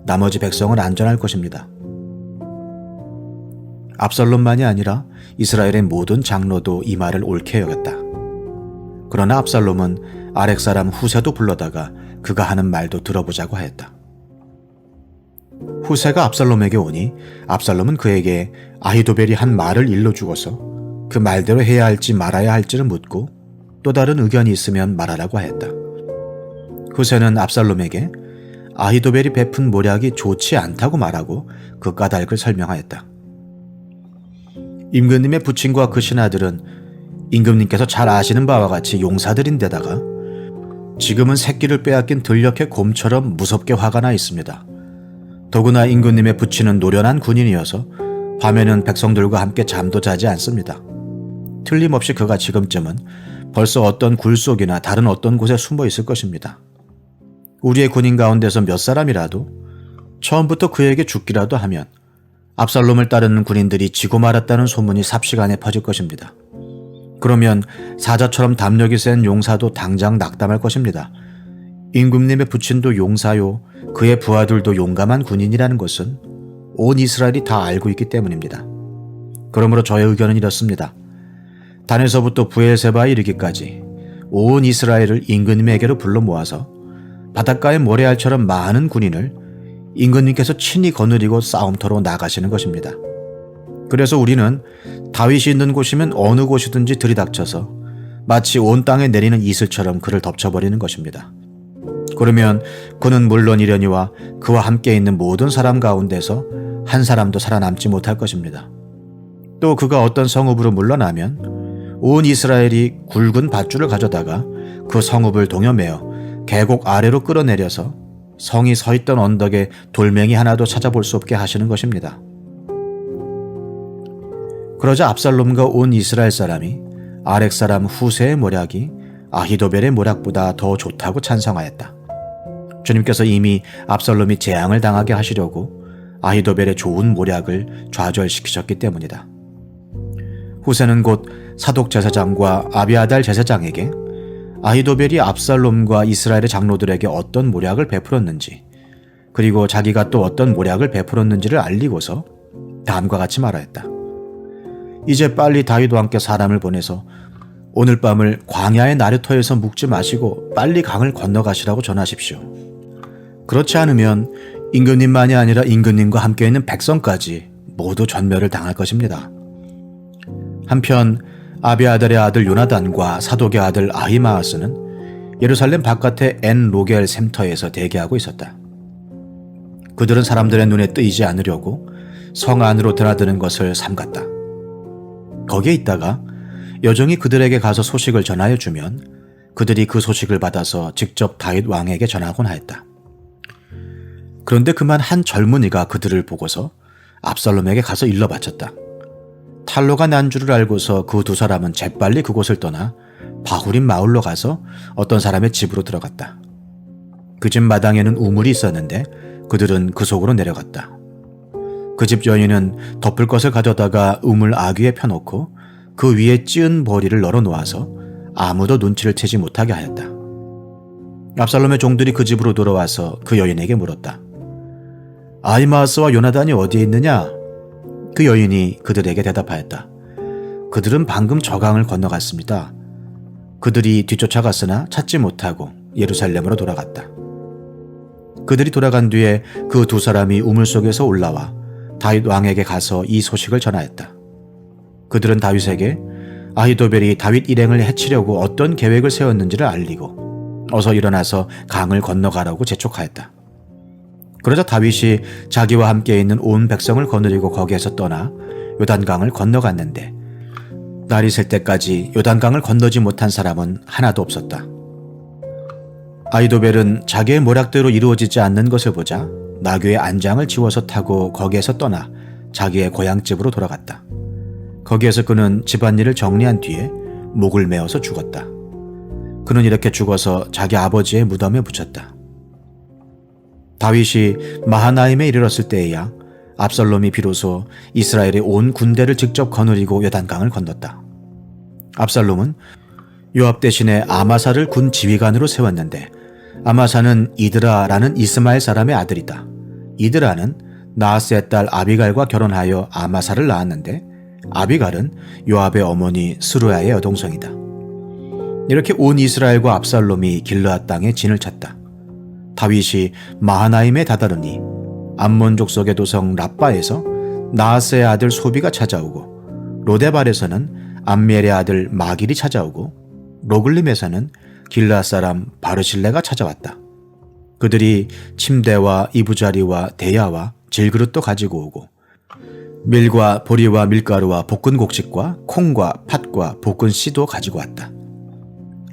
나머지 백성은 안전할 것입니다. 압살롬만이 아니라 이스라엘의 모든 장로도 이 말을 옳게 여겼다. 그러나 압살롬은 아렉 사람 후세도 불러다가 그가 하는 말도 들어보자고 하였다. 후세가 압살롬에게 오니 압살롬은 그에게 아히도벨이 한 말을 일러주고서 그 말대로 해야 할지 말아야 할지를 묻고 또 다른 의견이 있으면 말하라고 하였다. 후세는 압살롬에게 아히도벨이 베푼 모략이 좋지 않다고 말하고 그 까닭을 설명하였다. 임금님의 부친과 그 신하들은 임금님께서 잘 아시는 바와 같이 용사들인데다가 지금은 새끼를 빼앗긴 들녘의 곰처럼 무섭게 화가 나 있습니다. 더구나 임금님의 부친은 노련한 군인이어서 밤에는 백성들과 함께 잠도 자지 않습니다. 틀림없이 그가 지금쯤은 벌써 어떤 굴 속이나 다른 어떤 곳에 숨어 있을 것입니다. 우리의 군인 가운데서 몇 사람이라도 처음부터 그에게 죽기라도 하면 압살롬을 따르는 군인들이 지고 말았다는 소문이 삽시간에 퍼질 것입니다. 그러면 사자처럼 담력이 센 용사도 당장 낙담할 것입니다. 임금님의 부친도 용사요, 그의 부하들도 용감한 군인이라는 것은 온 이스라엘이 다 알고 있기 때문입니다. 그러므로 저의 의견은 이렇습니다. 단에서부터 부엘세바에 이르기까지 온 이스라엘을 임금님에게로 불러 모아서 바닷가의 모래알처럼 많은 군인을 임금님께서 친히 거느리고 싸움터로 나가시는 것입니다. 그래서 우리는 다윗이 있는 곳이면 어느 곳이든지 들이닥쳐서 마치 온 땅에 내리는 이슬처럼 그를 덮쳐버리는 것입니다. 그러면 그는 물론이려니와 그와 함께 있는 모든 사람 가운데서 한 사람도 살아남지 못할 것입니다. 또 그가 어떤 성읍으로 물러나면 온 이스라엘이 굵은 밧줄을 가져다가 그 성읍을 동여매어 계곡 아래로 끌어내려서 성이 서 있던 언덕에 돌멩이 하나도 찾아볼 수 없게 하시는 것입니다. 그러자 압살롬과 온 이스라엘 사람이 아렉 사람 후세의 모략이 아히도벨의 모략보다 더 좋다고 찬성하였다. 주님께서 이미 압살롬이 재앙을 당하게 하시려고 아히도벨의 좋은 모략을 좌절시키셨기 때문이다. 후세는 곧 사독 제사장과 아비아달 제사장에게 아히도벨이 압살롬과 이스라엘의 장로들에게 어떤 모략을 베풀었는지, 그리고 자기가 또 어떤 모략을 베풀었는지를 알리고서 다음과 같이 말하였다. 이제 빨리 다윗 왕께 사람을 보내서 오늘 밤을 광야의 나루터에서 묵지 마시고 빨리 강을 건너가시라고 전하십시오. 그렇지 않으면 임금님만이 아니라 임금님과 함께 있는 백성까지 모두 전멸을 당할 것입니다. 한편 아비아달의 아들 요나단과 사독의 아들 아히마아스는 예루살렘 바깥의 엔 로겔 샘터에서 대기하고 있었다. 그들은 사람들의 눈에 띄지 않으려고 성 안으로 드나드는 것을 삼갔다. 거기에 있다가 여종이 그들에게 가서 소식을 전하여 주면 그들이 그 소식을 받아서 직접 다윗 왕에게 전하곤 하였다. 그런데 그만 한 젊은이가 그들을 보고서 압살롬에게 가서 일러 바쳤다. 탈로가 난 줄을 알고서 그 두 사람은 재빨리 그곳을 떠나 바후림 마을로 가서 어떤 사람의 집으로 들어갔다. 그 집 마당에는 우물이 있었는데 그들은 그 속으로 내려갔다. 그 집 여인은 덮을 것을 가져다가 우물 아귀에 펴놓고 그 위에 찌은 머리를 널어 놓아서 아무도 눈치를 채지 못하게 하였다. 압살롬의 종들이 그 집으로 돌아와서 그 여인에게 물었다. 아히마아스와 요나단이 어디에 있느냐? 그 여인이 그들에게 대답하였다. 그들은 방금 저강을 건너갔습니다. 그들이 뒤쫓아갔으나 찾지 못하고 예루살렘으로 돌아갔다. 그들이 돌아간 뒤에 그 두 사람이 우물 속에서 올라와 다윗 왕에게 가서 이 소식을 전하였다. 그들은 다윗에게 아히도벨이 다윗 일행을 해치려고 어떤 계획을 세웠는지를 알리고 어서 일어나서 강을 건너가라고 재촉하였다. 그러자 다윗이 자기와 함께 있는 온 백성을 거느리고 거기에서 떠나 요단강을 건너갔는데 날이 셀 때까지 요단강을 건너지 못한 사람은 하나도 없었다. 아히도벨은 자기의 모략대로 이루어지지 않는 것을 보자 나귀의 안장을 지워서 타고 거기에서 떠나 자기의 고향집으로 돌아갔다. 거기에서 그는 집안일을 정리한 뒤에 목을 메어서 죽었다. 그는 이렇게 죽어서 자기 아버지의 무덤에 묻혔다. 다윗이 마하나임에 이르렀을 때에야 압살롬이 비로소 이스라엘의 온 군대를 직접 거느리고 요단강을 건넜다. 압살롬은 요압 대신에 아마사를 군 지휘관으로 세웠는데 아마사는 이드라라는 이스마엘 사람의 아들이다. 이드라는 나하스의 딸 아비갈과 결혼하여 아마사를 낳았는데 아비갈은 요압의 어머니 스루야의 여동생이다. 이렇게 온 이스라엘과 압살롬이 길르앗 땅에 진을 쳤다. 다윗이 마하나임에 다다르니 암몬 족속의 도성 랍바에서 나하스의 아들 소비가 찾아오고 로데발에서는 암멜의 아들 마길이 찾아오고 로글림에서는 길르앗 사람 바르실레가 찾아왔다. 그들이 침대와 이부자리와 대야와 질그릇도 가지고 오고 밀과 보리와 밀가루와 볶은 곡식과 콩과 팥과 볶은 씨도 가지고 왔다.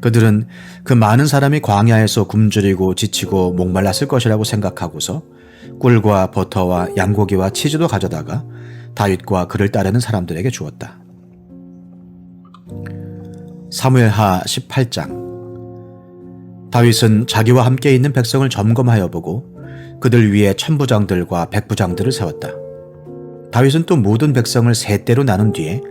그들은 그 많은 사람이 광야에서 굶주리고 지치고 목말랐을 것이라고 생각하고서 꿀과 버터와 양고기와 치즈도 가져다가 다윗과 그를 따르는 사람들에게 주었다. 사무엘하 18장. 다윗은 자기와 함께 있는 백성을 점검하여 보고 그들 위에 천부장들과 백부장들을 세웠다. 다윗은 또 모든 백성을 세 대로 나눈 뒤에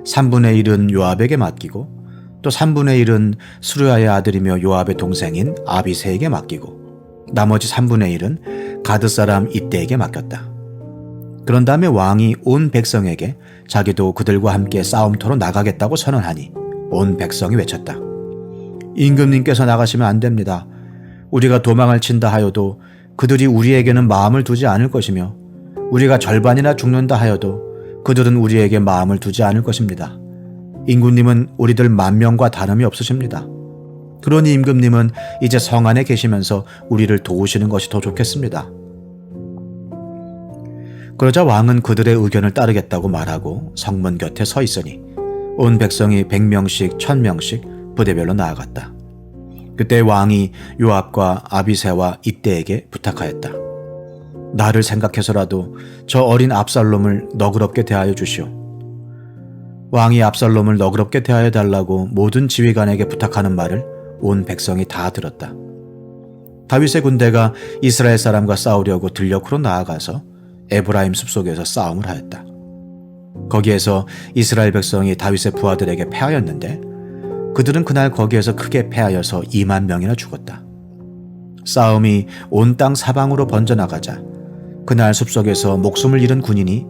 3분의 1은 요압에게 맡기고 또 3분의 1은 수르야의 아들이며 요압의 동생인 아비새에게 맡기고 나머지 3분의 1은 가드 사람 이때에게 맡겼다. 그런 다음에 왕이 온 백성에게 자기도 그들과 함께 싸움터로 나가겠다고 선언하니 온 백성이 외쳤다. 임금님께서 나가시면 안 됩니다. 우리가 도망을 친다 하여도 그들이 우리에게는 마음을 두지 않을 것이며 우리가 절반이나 죽는다 하여도 그들은 우리에게 마음을 두지 않을 것입니다. 임금님은 우리들 10,000명과 다름이 없으십니다. 그러니 임금님은 이제 성 안에 계시면서 우리를 도우시는 것이 더 좋겠습니다. 그러자 왕은 그들의 의견을 따르겠다고 말하고 성문 곁에 서 있으니 온 백성이 100명씩 1000명씩 부대별로 나아갔다. 그때 왕이 요압과 아비새와 이때에게 부탁하였다. 나를 생각해서라도 저 어린 압살롬을 너그럽게 대하여 주시오. 왕이 압살롬을 너그럽게 대하여 달라고 모든 지휘관에게 부탁하는 말을 온 백성이 다 들었다. 다윗의 군대가 이스라엘 사람과 싸우려고 들녘으로 나아가서 에브라임 숲속에서 싸움을 하였다. 거기에서 이스라엘 백성이 다윗의 부하들에게 패하였는데 그들은 그날 거기에서 크게 패하여서 20,000명이나 죽었다. 싸움이 온 땅 사방으로 번져나가자 그날 숲속에서 목숨을 잃은 군인이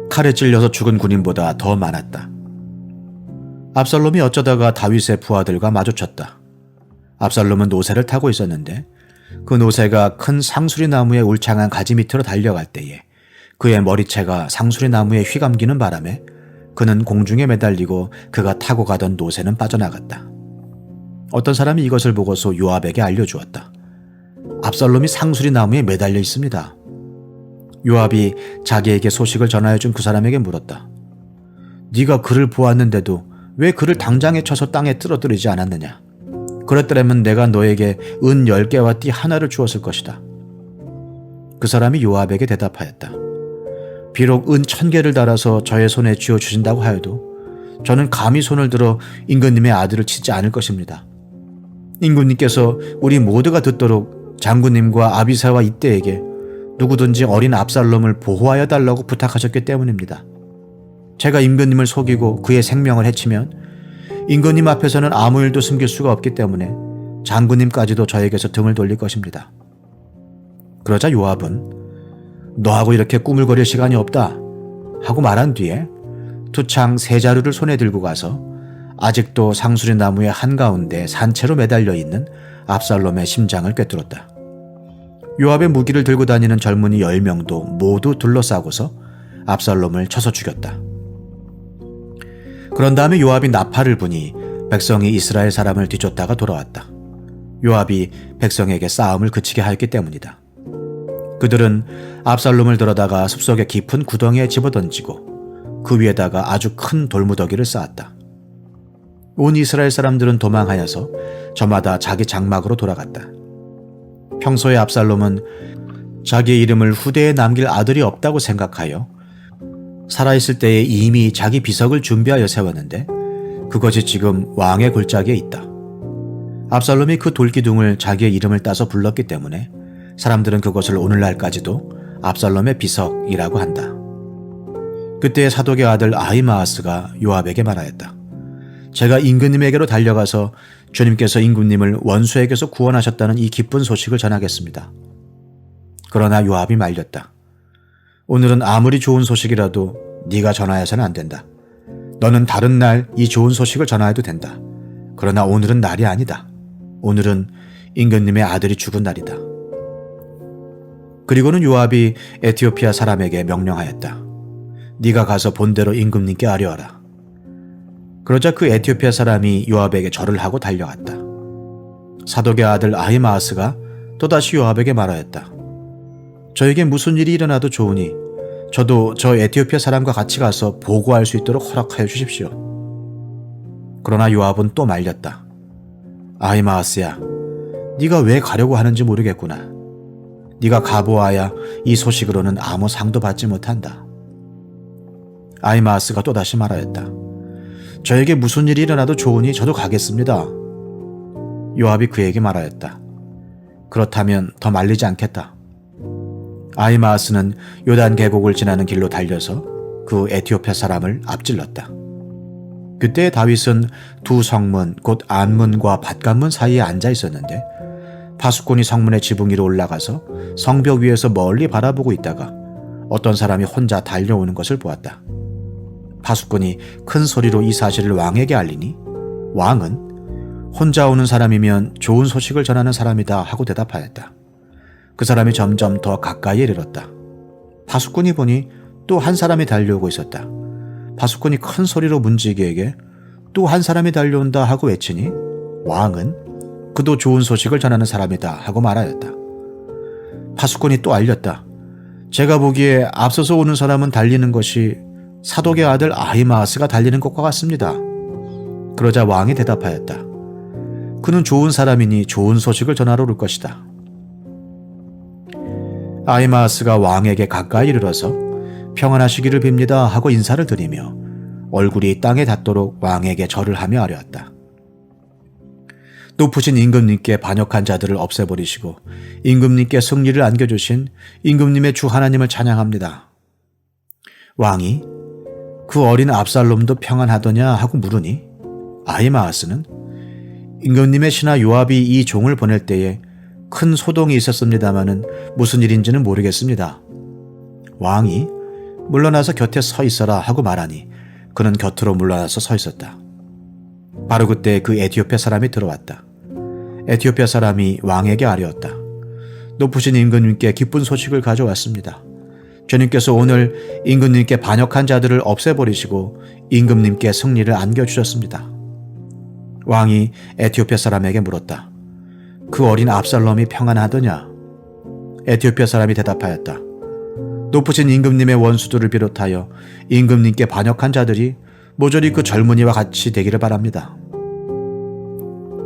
칼에 찔려서 죽은 군인보다 더 많았다. 압살롬이 어쩌다가 다윗의 부하들과 마주쳤다. 압살롬은 노새를 타고 있었는데 그 노새가 큰 상수리 나무의 울창한 가지 밑으로 달려갈 때에 그의 머리채가 상수리 나무에 휘감기는 바람에 그는 공중에 매달리고 그가 타고 가던 노새는 빠져나갔다. 어떤 사람이 이것을 보고서 요압에게 알려주었다. 압살롬이 상수리 나무에 매달려 있습니다. 요압이 자기에게 소식을 전하여준 그 사람에게 물었다. 네가 그를 보았는데도 왜 그를 당장에 쳐서 땅에 떨어뜨리지 않았느냐? 그랬더라면 내가 너에게 은 10개와 띠 하나를 주었을 것이다. 그 사람이 요압에게 대답하였다. 비록 은 1000개를 달아서 저의 손에 쥐어주신다고 하여도 저는 감히 손을 들어 임금님의 아들을 치지 않을 것입니다. 임금님께서 우리 모두가 듣도록 장군님과 아비새와 이때에게 누구든지 어린 압살롬을 보호하여 달라고 부탁하셨기 때문입니다. 제가 임금님을 속이고 그의 생명을 해치면 임금님 앞에서는 아무 일도 숨길 수가 없기 때문에 장군님까지도 저에게서 등을 돌릴 것입니다. 그러자 요압은 너하고 이렇게 꾸물거릴 시간이 없다 하고 말한 뒤에 투창 세 자루를 손에 들고 가서 아직도 상수리 나무의 한가운데 산채로 매달려 있는 압살롬의 심장을 꿰뚫었다. 요압의 무기를 들고 다니는 젊은이 10명도 모두 둘러싸고서 압살롬을 쳐서 죽였다. 그런 다음에 요압이 나팔을 부니 백성이 이스라엘 사람을 뒤쫓다가 돌아왔다. 요압이 백성에게 싸움을 그치게 하였기 때문이다. 그들은 압살롬을 들어다가 숲속의 깊은 구덩이에 집어던지고 그 위에다가 아주 큰 돌무더기를 쌓았다. 온 이스라엘 사람들은 도망하여서 저마다 자기 장막으로 돌아갔다. 평소에 압살롬은 자기의 이름을 후대에 남길 아들이 없다고 생각하여 살아있을 때에 이미 자기 비석을 준비하여 세웠는데 그것이 지금 왕의 골짜기에 있다. 압살롬이 그 돌기둥을 자기의 이름을 따서 불렀기 때문에 사람들은 그것을 오늘날까지도 압살롬의 비석이라고 한다. 그때 사독의 아들 아히마아스가 요압에게 말하였다. 제가 임금님에게로 달려가서 주님께서 임금님을 원수에게서 구원하셨다는 이 기쁜 소식을 전하겠습니다. 그러나 요압이 말렸다. 오늘은 아무리 좋은 소식이라도 네가 전하여서는 안 된다. 너는 다른 날 이 좋은 소식을 전하여도 된다. 그러나 오늘은 날이 아니다. 오늘은 임금님의 아들이 죽은 날이다. 그리고는 요압이 에티오피아 사람에게 명령하였다. 네가 가서 본대로 임금님께 아뢰어라. 그러자 그 에티오피아 사람이 요압에게 절을 하고 달려갔다. 사독의 아들 아히마아스가 또다시 요압에게 말하였다. 저에게 무슨 일이 일어나도 좋으니 저도 저 에티오피아 사람과 같이 가서 보고할 수 있도록 허락하여 주십시오. 그러나 요압은 또 말렸다. 아히마아스야, 네가 왜 가려고 하는지 모르겠구나. 네가 가보아야 이 소식으로는 아무 상도 받지 못한다. 아히마아스가 또다시 말하였다. 저에게 무슨 일이 일어나도 좋으니 저도 가겠습니다. 요압이 그에게 말하였다. 그렇다면 더 말리지 않겠다. 아히마아스는 요단 계곡을 지나는 길로 달려서 그 에티오피아 사람을 앞질렀다. 그때 다윗은 두 성문 곧 안문과 밭관문 사이에 앉아 있었는데 파수꾼이 성문의 지붕 위로 올라가서 성벽 위에서 멀리 바라보고 있다가 어떤 사람이 혼자 달려오는 것을 보았다. 파수꾼이 큰 소리로 이 사실을 왕에게 알리니 왕은 혼자 오는 사람이면 좋은 소식을 전하는 사람이다 하고 대답하였다. 그 사람이 점점 더 가까이에 이르렀다. 파수꾼이 보니 또 한 사람이 달려오고 있었다. 파수꾼이 큰 소리로 문지기에게 또 한 사람이 달려온다 하고 외치니 왕은 그도 좋은 소식을 전하는 사람이다 하고 말하였다. 파수꾼이 또 알렸다. 제가 보기에 앞서서 오는 사람은 달리는 것이 사독의 아들 아히마아스가 달리는 것과 같습니다. 그러자 왕이 대답하였다. 그는 좋은 사람이니 좋은 소식을 전하러 올 것이다. 아히마아스가 왕에게 가까이 이르러서 평안하시기를 빕니다 하고 인사를 드리며 얼굴이 땅에 닿도록 왕에게 절을 하며 아뢰었다. 높으신 임금님께 반역한 자들을 없애버리시고 임금님께 승리를 안겨주신 임금님의 주 하나님을 찬양합니다. 왕이 그 어린 압살롬도 평안하더냐 하고 물으니 아히마아스는 임금님의 신하 요압이 이 종을 보낼 때에 큰 소동이 있었습니다마는 무슨 일인지는 모르겠습니다. 왕이 물러나서 곁에 서 있어라 하고 말하니 그는 곁으로 물러나서 서 있었다. 바로 그때 그 에티오피아 사람이 들어왔다. 에티오피아 사람이 왕에게 아뢰었다. 높으신 임금님께 기쁜 소식을 가져왔습니다. 주님께서 오늘 임금님께 반역한 자들을 없애버리시고 임금님께 승리를 안겨주셨습니다. 왕이 에티오피아 사람에게 물었다. 그 어린 압살롬이 평안하더냐? 에티오피아 사람이 대답하였다. 높으신 임금님의 원수들을 비롯하여 임금님께 반역한 자들이 모조리 그 젊은이와 같이 되기를 바랍니다.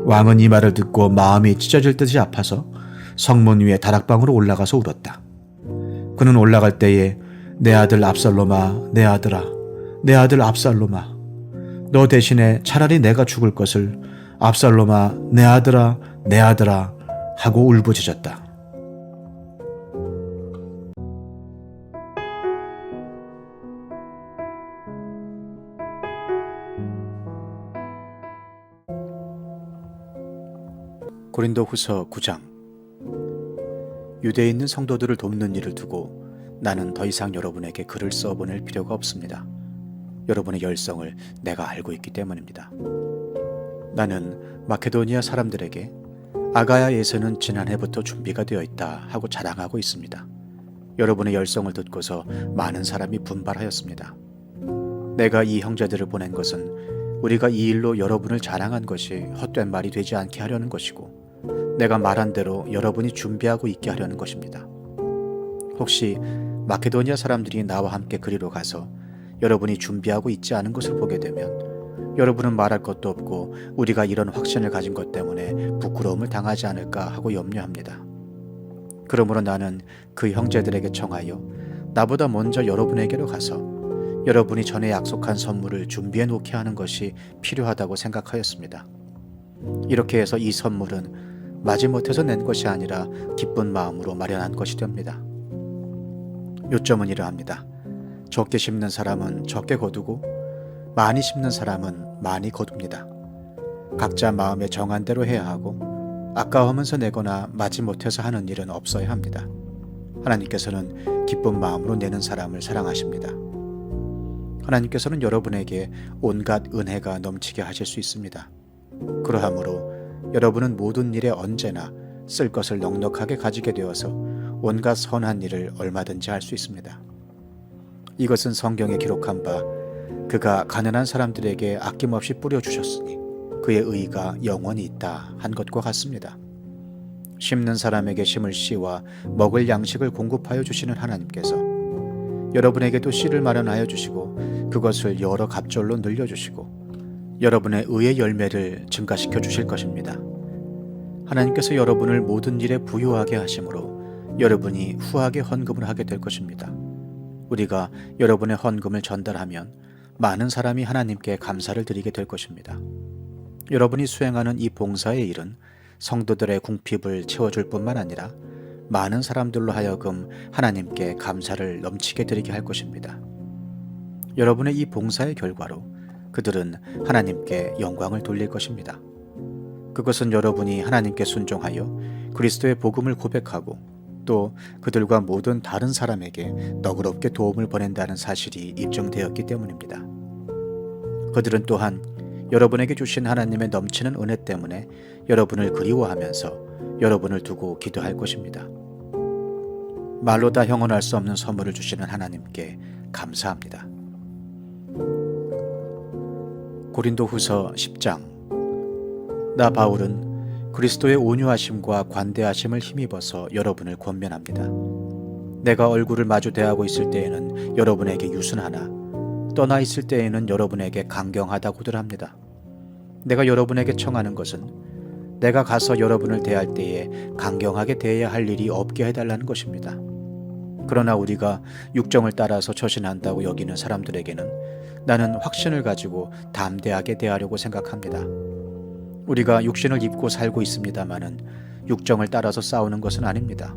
왕은 이 말을 듣고 마음이 찢어질 듯이 아파서 성문 위에 다락방으로 올라가서 울었다. 그는 올라갈 때에 내 아들 압살롬아, 내 아들아, 내 아들 압살롬아, 너 대신에 차라리 내가 죽을 것을 압살롬아, 내 아들아, 내 아들아 하고 울부짖었다. 고린도후서 9장. 유대에 있는 성도들을 돕는 일을 두고 나는 더 이상 여러분에게 글을 써보낼 필요가 없습니다. 여러분의 열성을 내가 알고 있기 때문입니다. 나는 마케도니아 사람들에게 아가야에서는 지난해부터 준비가 되어 있다 하고 자랑하고 있습니다. 여러분의 열성을 듣고서 많은 사람이 분발하였습니다. 내가 이 형제들을 보낸 것은 우리가 이 일로 여러분을 자랑한 것이 헛된 말이 되지 않게 하려는 것이고, 내가 말한 대로 여러분이 준비하고 있게 하려는 것입니다. 혹시 마케도니아 사람들이 나와 함께 그리로 가서 여러분이 준비하고 있지 않은 것을 보게 되면 여러분은 말할 것도 없고 우리가 이런 확신을 가진 것 때문에 부끄러움을 당하지 않을까 하고 염려합니다. 그러므로 나는 그 형제들에게 청하여 나보다 먼저 여러분에게로 가서 여러분이 전에 약속한 선물을 준비해 놓게 하는 것이 필요하다고 생각하였습니다. 이렇게 해서 이 선물은 마지못해서 낸 것이 아니라 기쁜 마음으로 마련한 것이 됩니다. 요점은 이러합니다. 적게 심는 사람은 적게 거두고 많이 심는 사람은 많이 거둡니다. 각자 마음에 정한 대로 해야 하고 아까워하면서 내거나 마지못해서 하는 일은 없어야 합니다. 하나님께서는 기쁜 마음으로 내는 사람을 사랑하십니다. 하나님께서는 여러분에게 온갖 은혜가 넘치게 하실 수 있습니다. 그러하므로 여러분은 모든 일에 언제나 쓸 것을 넉넉하게 가지게 되어서 온갖 선한 일을 얼마든지 할 수 있습니다. 이것은 성경에 기록한 바 그가 가난한 사람들에게 아낌없이 뿌려주셨으니 그의 의가 영원히 있다 한 것과 같습니다. 심는 사람에게 심을 씨와 먹을 양식을 공급하여 주시는 하나님께서 여러분에게도 씨를 마련하여 주시고 그것을 여러 갑절로 늘려주시고 여러분의 의의 열매를 증가시켜 주실 것입니다. 하나님께서 여러분을 모든 일에 부유하게 하심으로 여러분이 후하게 헌금을 하게 될 것입니다. 우리가 여러분의 헌금을 전달하면 많은 사람이 하나님께 감사를 드리게 될 것입니다. 여러분이 수행하는 이 봉사의 일은 성도들의 궁핍을 채워줄 뿐만 아니라 많은 사람들로 하여금 하나님께 감사를 넘치게 드리게 할 것입니다. 여러분의 이 봉사의 결과로 그들은 하나님께 영광을 돌릴 것입니다. 그것은 여러분이 하나님께 순종하여 그리스도의 복음을 고백하고 또 그들과 모든 다른 사람에게 너그럽게 도움을 보낸다는 사실이 입증되었기 때문입니다. 그들은 또한 여러분에게 주신 하나님의 넘치는 은혜 때문에 여러분을 그리워하면서 여러분을 두고 기도할 것입니다. 말로 다 형언할 수 없는 선물을 주시는 하나님께 감사합니다. 고린도후서 10장. 나 바울은 그리스도의 온유하심과 관대하심을 힘입어서 여러분을 권면합니다. 내가 얼굴을 마주 대하고 있을 때에는 여러분에게 유순하나 떠나 있을 때에는 여러분에게 강경하다고들 합니다. 내가 여러분에게 청하는 것은 내가 가서 여러분을 대할 때에 강경하게 대해야 할 일이 없게 해달라는 것입니다. 그러나 우리가 육정을 따라서 처신한다고 여기는 사람들에게는 나는 확신을 가지고 담대하게 대하려고 생각합니다. 우리가 육신을 입고 살고 있습니다마는 육정을 따라서 싸우는 것은 아닙니다.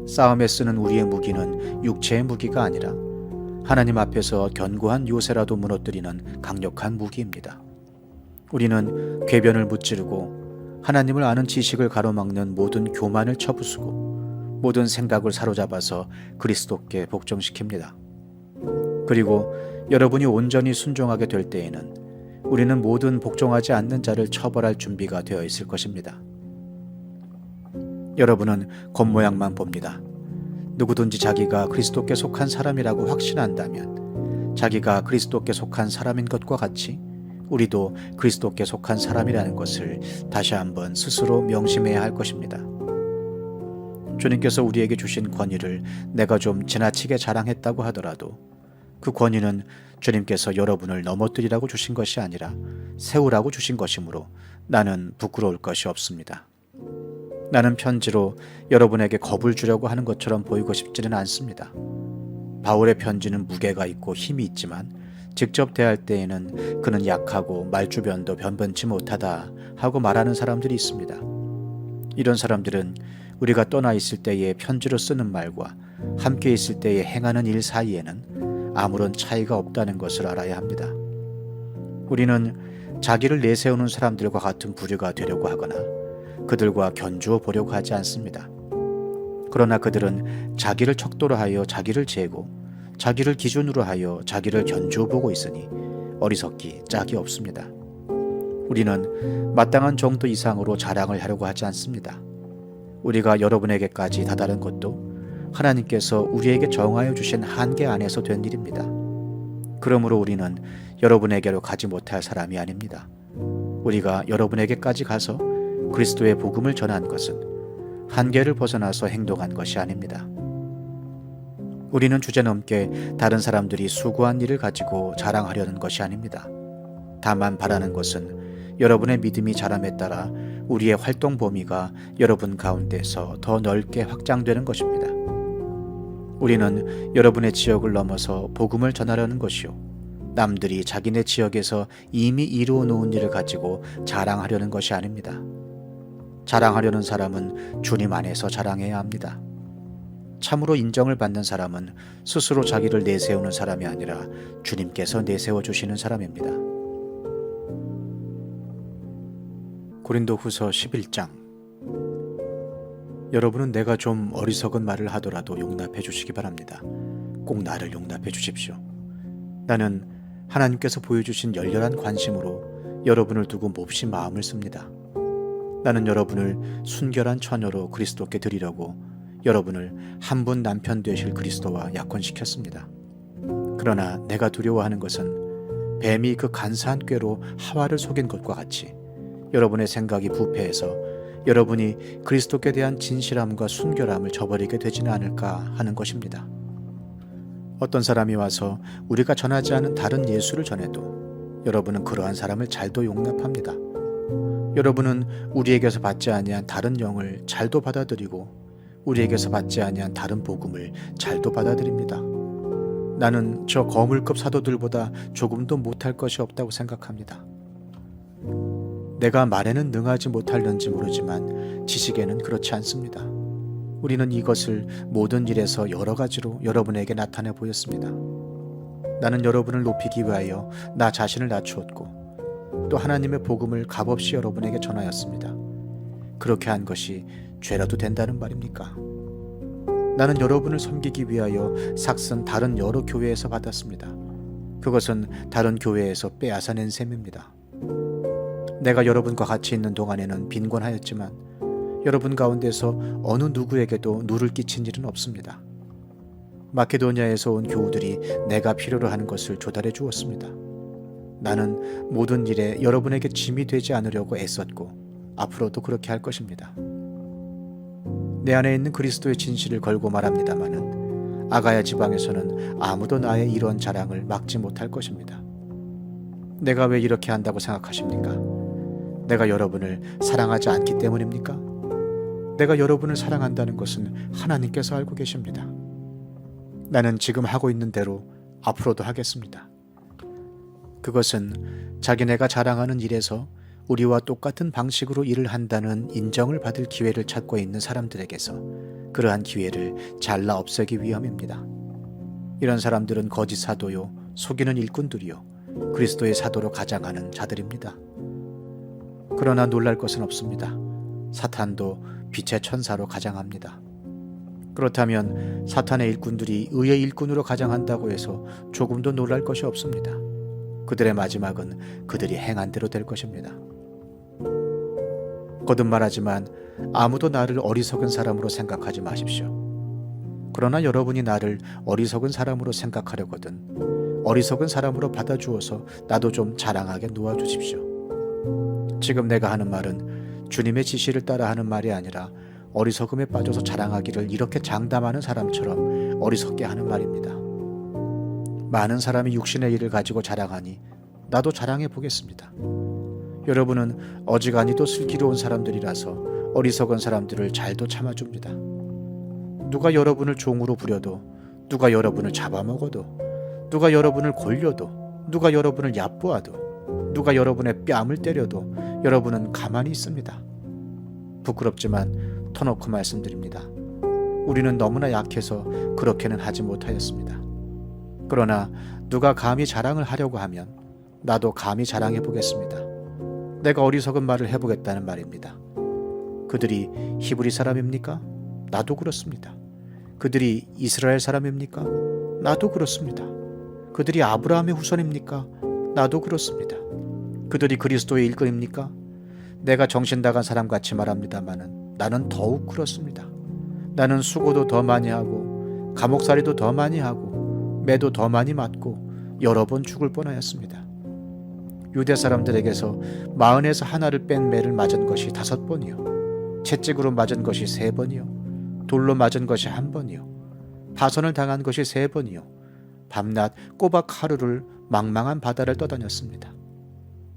싸움에 쓰는 우리의 무기는 육체의 무기가 아니라 하나님 앞에서 견고한 요새라도 무너뜨리는 강력한 무기입니다. 우리는 궤변을 무찌르고 하나님을 아는 지식을 가로막는 모든 교만을 쳐부수고 모든 생각을 사로잡아서 그리스도께 복종시킵니다. 그리고 여러분이 온전히 순종하게 될 때에는 우리는 모든 복종하지 않는 자를 처벌할 준비가 되어 있을 것입니다. 여러분은 겉모양만 봅니다. 누구든지 자기가 그리스도께 속한 사람이라고 확신한다면 자기가 그리스도께 속한 사람인 것과 같이 우리도 그리스도께 속한 사람이라는 것을 다시 한번 스스로 명심해야 할 것입니다. 주님께서 우리에게 주신 권위를 내가 좀 지나치게 자랑했다고 하더라도 그 권위는 주님께서 여러분을 넘어뜨리라고 주신 것이 아니라 세우라고 주신 것이므로 나는 부끄러울 것이 없습니다. 나는 편지로 여러분에게 겁을 주려고 하는 것처럼 보이고 싶지는 않습니다. 바울의 편지는 무게가 있고 힘이 있지만 직접 대할 때에는 그는 약하고 말주변도 변변치 못하다 하고 말하는 사람들이 있습니다. 이런 사람들은 우리가 떠나 있을 때의 편지로 쓰는 말과 함께 있을 때에 행하는 일 사이에는 아무런 차이가 없다는 것을 알아야 합니다. 우리는 자기를 내세우는 사람들과 같은 부류가 되려고 하거나 그들과 견주어 보려고 하지 않습니다. 그러나 그들은 자기를 척도로 하여 자기를 재고 자기를 기준으로 하여 자기를 견주어 보고 있으니 어리석기 짝이 없습니다. 우리는 마땅한 정도 이상으로 자랑을 하려고 하지 않습니다. 우리가 여러분에게까지 다다른 것도 하나님께서 우리에게 정하여 주신 한계 안에서 된 일입니다. 그러므로 우리는 여러분에게로 가지 못할 사람이 아닙니다. 우리가 여러분에게까지 가서 그리스도의 복음을 전한 것은 한계를 벗어나서 행동한 것이 아닙니다. 우리는 주제넘게 다른 사람들이 수고한 일을 가지고 자랑하려는 것이 아닙니다. 다만 바라는 것은 여러분의 믿음이 자람에 따라 우리의 활동 범위가 여러분 가운데서 더 넓게 확장되는 것입니다. 우리는 여러분의 지역을 넘어서 복음을 전하려는 것이요, 남들이 자기네 지역에서 이미 이루어 놓은 일을 가지고 자랑하려는 것이 아닙니다. 자랑하려는 사람은 주님 안에서 자랑해야 합니다. 참으로 인정을 받는 사람은 스스로 자기를 내세우는 사람이 아니라 주님께서 내세워 주시는 사람입니다. 고린도후서 11장. 여러분은 내가 좀 어리석은 말을 하더라도 용납해 주시기 바랍니다. 꼭 나를 용납해 주십시오. 나는 하나님께서 보여주신 열렬한 관심으로 여러분을 두고 몹시 마음을 씁니다. 나는 여러분을 순결한 처녀로 그리스도께 드리려고 여러분을 한 분 남편 되실 그리스도와 약혼시켰습니다. 그러나 내가 두려워하는 것은 뱀이 그 간사한 꾀로 하와를 속인 것과 같이 여러분의 생각이 부패해서 여러분이 그리스도께 대한 진실함과 순결함을 저버리게 되지는 않을까 하는 것입니다. 어떤 사람이 와서 우리가 전하지 않은 다른 예수를 전해도 여러분은 그러한 사람을 잘도 용납합니다. 여러분은 우리에게서 받지 아니한 다른 영을 잘도 받아들이고 우리에게서 받지 아니한 다른 복음을 잘도 받아들입니다. 나는 저 거물급 사도들보다 조금도 못할 것이 없다고 생각합니다. 내가 말에는 능하지 못할는지 모르지만 지식에는 그렇지 않습니다. 우리는 이것을 모든 일에서 여러 가지로 여러분에게 나타내 보였습니다. 나는 여러분을 높이기 위하여 나 자신을 낮추었고 또 하나님의 복음을 값없이 여러분에게 전하였습니다. 그렇게 한 것이 죄라도 된다는 말입니까? 나는 여러분을 섬기기 위하여 삭슨 다른 여러 교회에서 받았습니다. 그것은 다른 교회에서 빼앗아낸 셈입니다. 내가 여러분과 같이 있는 동안에는 빈곤하였지만 여러분 가운데서 어느 누구에게도 누를 끼친 일은 없습니다. 마케도니아에서 온 교우들이 내가 필요로 하는 것을 조달해 주었습니다. 나는 모든 일에 여러분에게 짐이 되지 않으려고 애썼고 앞으로도 그렇게 할 것입니다. 내 안에 있는 그리스도의 진실을 걸고 말합니다마는 아가야 지방에서는 아무도 나의 이런 자랑을 막지 못할 것입니다. 내가 왜 이렇게 한다고 생각하십니까? 내가 여러분을 사랑하지 않기 때문입니까? 내가 여러분을 사랑한다는 것은 하나님께서 알고 계십니다. 나는 지금 하고 있는 대로 앞으로도 하겠습니다. 그것은 자기네가 자랑하는 일에서 우리와 똑같은 방식으로 일을 한다는 인정을 받을 기회를 찾고 있는 사람들에게서 그러한 기회를 잘라 없애기 위함입니다. 이런 사람들은 거짓 사도요, 속이는 일꾼들이요, 그리스도의 사도로 가장하는 자들입니다. 그러나 놀랄 것은 없습니다. 사탄도 빛의 천사로 가장합니다. 그렇다면 사탄의 일꾼들이 의의 일꾼으로 가장한다고 해서 조금도 놀랄 것이 없습니다. 그들의 마지막은 그들이 행한 대로 될 것입니다. 거듭 말하지만 아무도 나를 어리석은 사람으로 생각하지 마십시오. 그러나 여러분이 나를 어리석은 사람으로 생각하려거든 어리석은 사람으로 받아주어서 나도 좀 자랑하게 놓아주십시오. 지금 내가 하는 말은 주님의 지시를 따라 하는 말이 아니라 어리석음에 빠져서 자랑하기를 이렇게 장담하는 사람처럼 어리석게 하는 말입니다. 많은 사람이 육신의 일을 가지고 자랑하니 나도 자랑해 보겠습니다. 여러분은 어지간히도 슬기로운 사람들이라서 어리석은 사람들을 잘도 참아줍니다. 누가 여러분을 종으로 부려도, 누가 여러분을 잡아먹어도, 누가 여러분을 골려도, 누가 여러분을 얕보아도, 누가 여러분의 뺨을 때려도 여러분은 가만히 있습니다. 부끄럽지만 터놓고 말씀드립니다. 우리는 너무나 약해서 그렇게는 하지 못하였습니다. 그러나 누가 감히 자랑을 하려고 하면 나도 감히 자랑해 보겠습니다. 내가 어리석은 말을 해보겠다는 말입니다. 그들이 히브리 사람입니까? 나도 그렇습니다. 그들이 이스라엘 사람입니까? 나도 그렇습니다. 그들이 아브라함의 후손입니까? 나도 그렇습니다. 그들이 그리스도의 일꾼입니까? 내가 정신 나간 사람같이 말합니다마는 나는 더욱 그렇습니다. 나는 수고도 더 많이 하고 감옥살이도 더 많이 하고 매도 더 많이 맞고 여러 번 죽을 뻔하였습니다. 유대 사람들에게서 마흔에서 하나를 뺀 매를 맞은 것이 5번이요, 채찍으로 맞은 것이 3번이요, 돌로 맞은 것이 1번이요, 파선을 당한 것이 3번이요, 밤낮 꼬박 하루를 망망한 바다를 떠다녔습니다.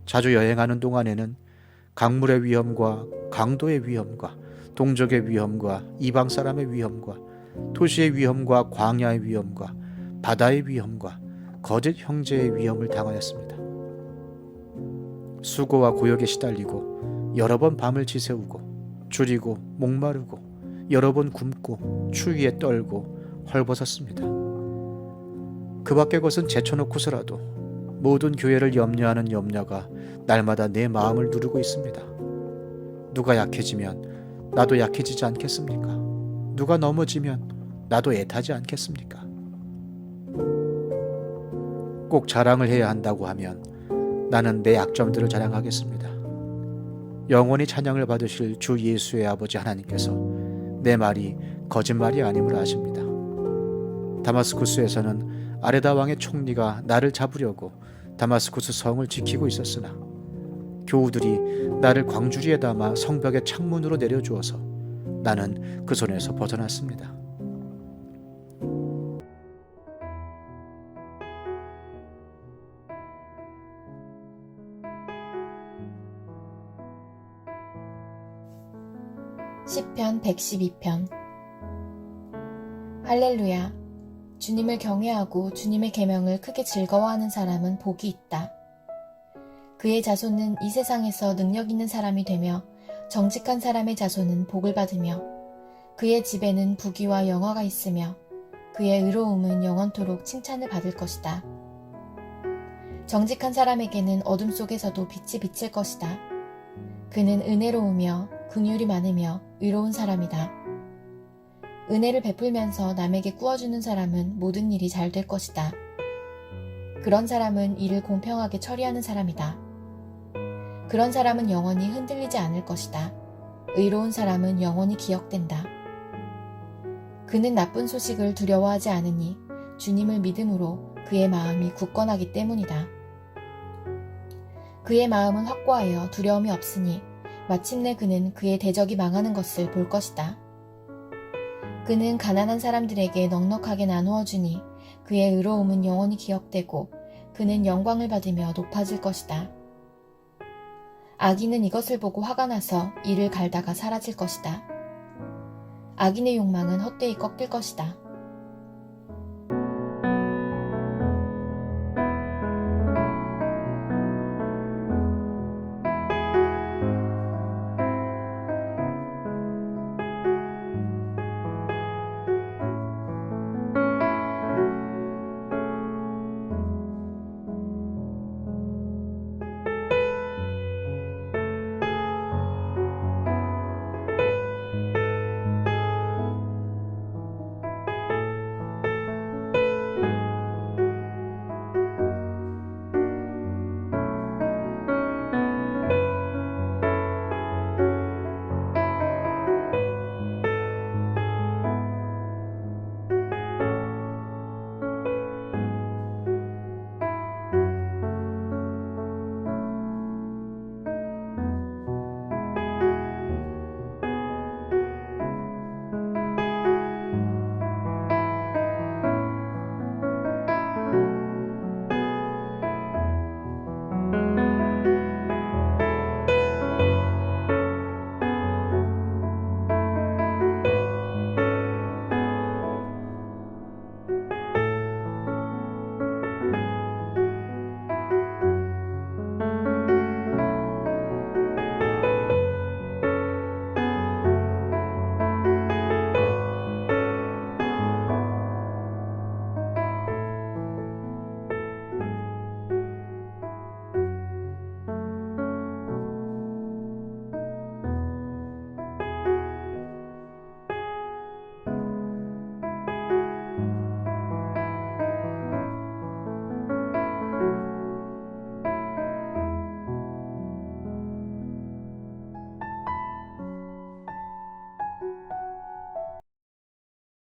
자주 여행하는 동안에는 강물의 위험과 강도의 위험과 동족의 위험과 이방 사람의 위험과 도시의 위험과 광야의 위험과 바다의 위험과 거짓 형제의 위험을 당하였습니다. 수고와 고역에 시달리고 여러 번 밤을 지새우고 줄이고 목마르고 여러 번 굶고 추위에 떨고 헐벗었습니다. 그 밖의 것은 제쳐놓고서라도 모든 교회를 염려하는 염려가 날마다 내 마음을 누르고 있습니다. 누가 약해지면 나도 약해지지 않겠습니까? 누가 넘어지면 나도 애타지 않겠습니까? 꼭 자랑을 해야 한다고 하면 나는 내 약점들을 자랑하겠습니다. 영원히 찬양을 받으실 주 예수의 아버지 하나님께서 내 말이 거짓말이 아님을 아십니다. 다마스쿠스에서는 아레다 왕의 총리가 나를 잡으려고 다마스쿠스 성을 지키고 있었으나 교우들이 나를 광주리에 담아 성벽의 창문으로 내려주어서 나는 그 손에서 벗어났습니다. 시편 112편. 할렐루야. 주님을 경외하고 주님의 계명을 크게 즐거워하는 사람은 복이 있다. 그의 자손은 이 세상에서 능력 있는 사람이 되며 정직한 사람의 자손은 복을 받으며 그의 집에는 부귀와 영화가 있으며 그의 의로움은 영원토록 칭찬을 받을 것이다. 정직한 사람에게는 어둠 속에서도 빛이 비칠 것이다. 그는 은혜로우며 긍휼이 많으며 의로운 사람이다. 은혜를 베풀면서 남에게 꾸어주는 사람은 모든 일이 잘 될 것이다. 그런 사람은 일을 공평하게 처리하는 사람이다. 그런 사람은 영원히 흔들리지 않을 것이다. 의로운 사람은 영원히 기억된다. 그는 나쁜 소식을 두려워하지 않으니 주님을 믿음으로 그의 마음이 굳건하기 때문이다. 그의 마음은 확고하여 두려움이 없으니 마침내 그는 그의 대적이 망하는 것을 볼 것이다. 그는 가난한 사람들에게 넉넉하게 나누어 주니 그의 의로움은 영원히 기억되고 그는 영광을 받으며 높아질 것이다. 악인은 이것을 보고 화가 나서 이를 갈다가 사라질 것이다. 악인의 욕망은 헛되이 꺾일 것이다.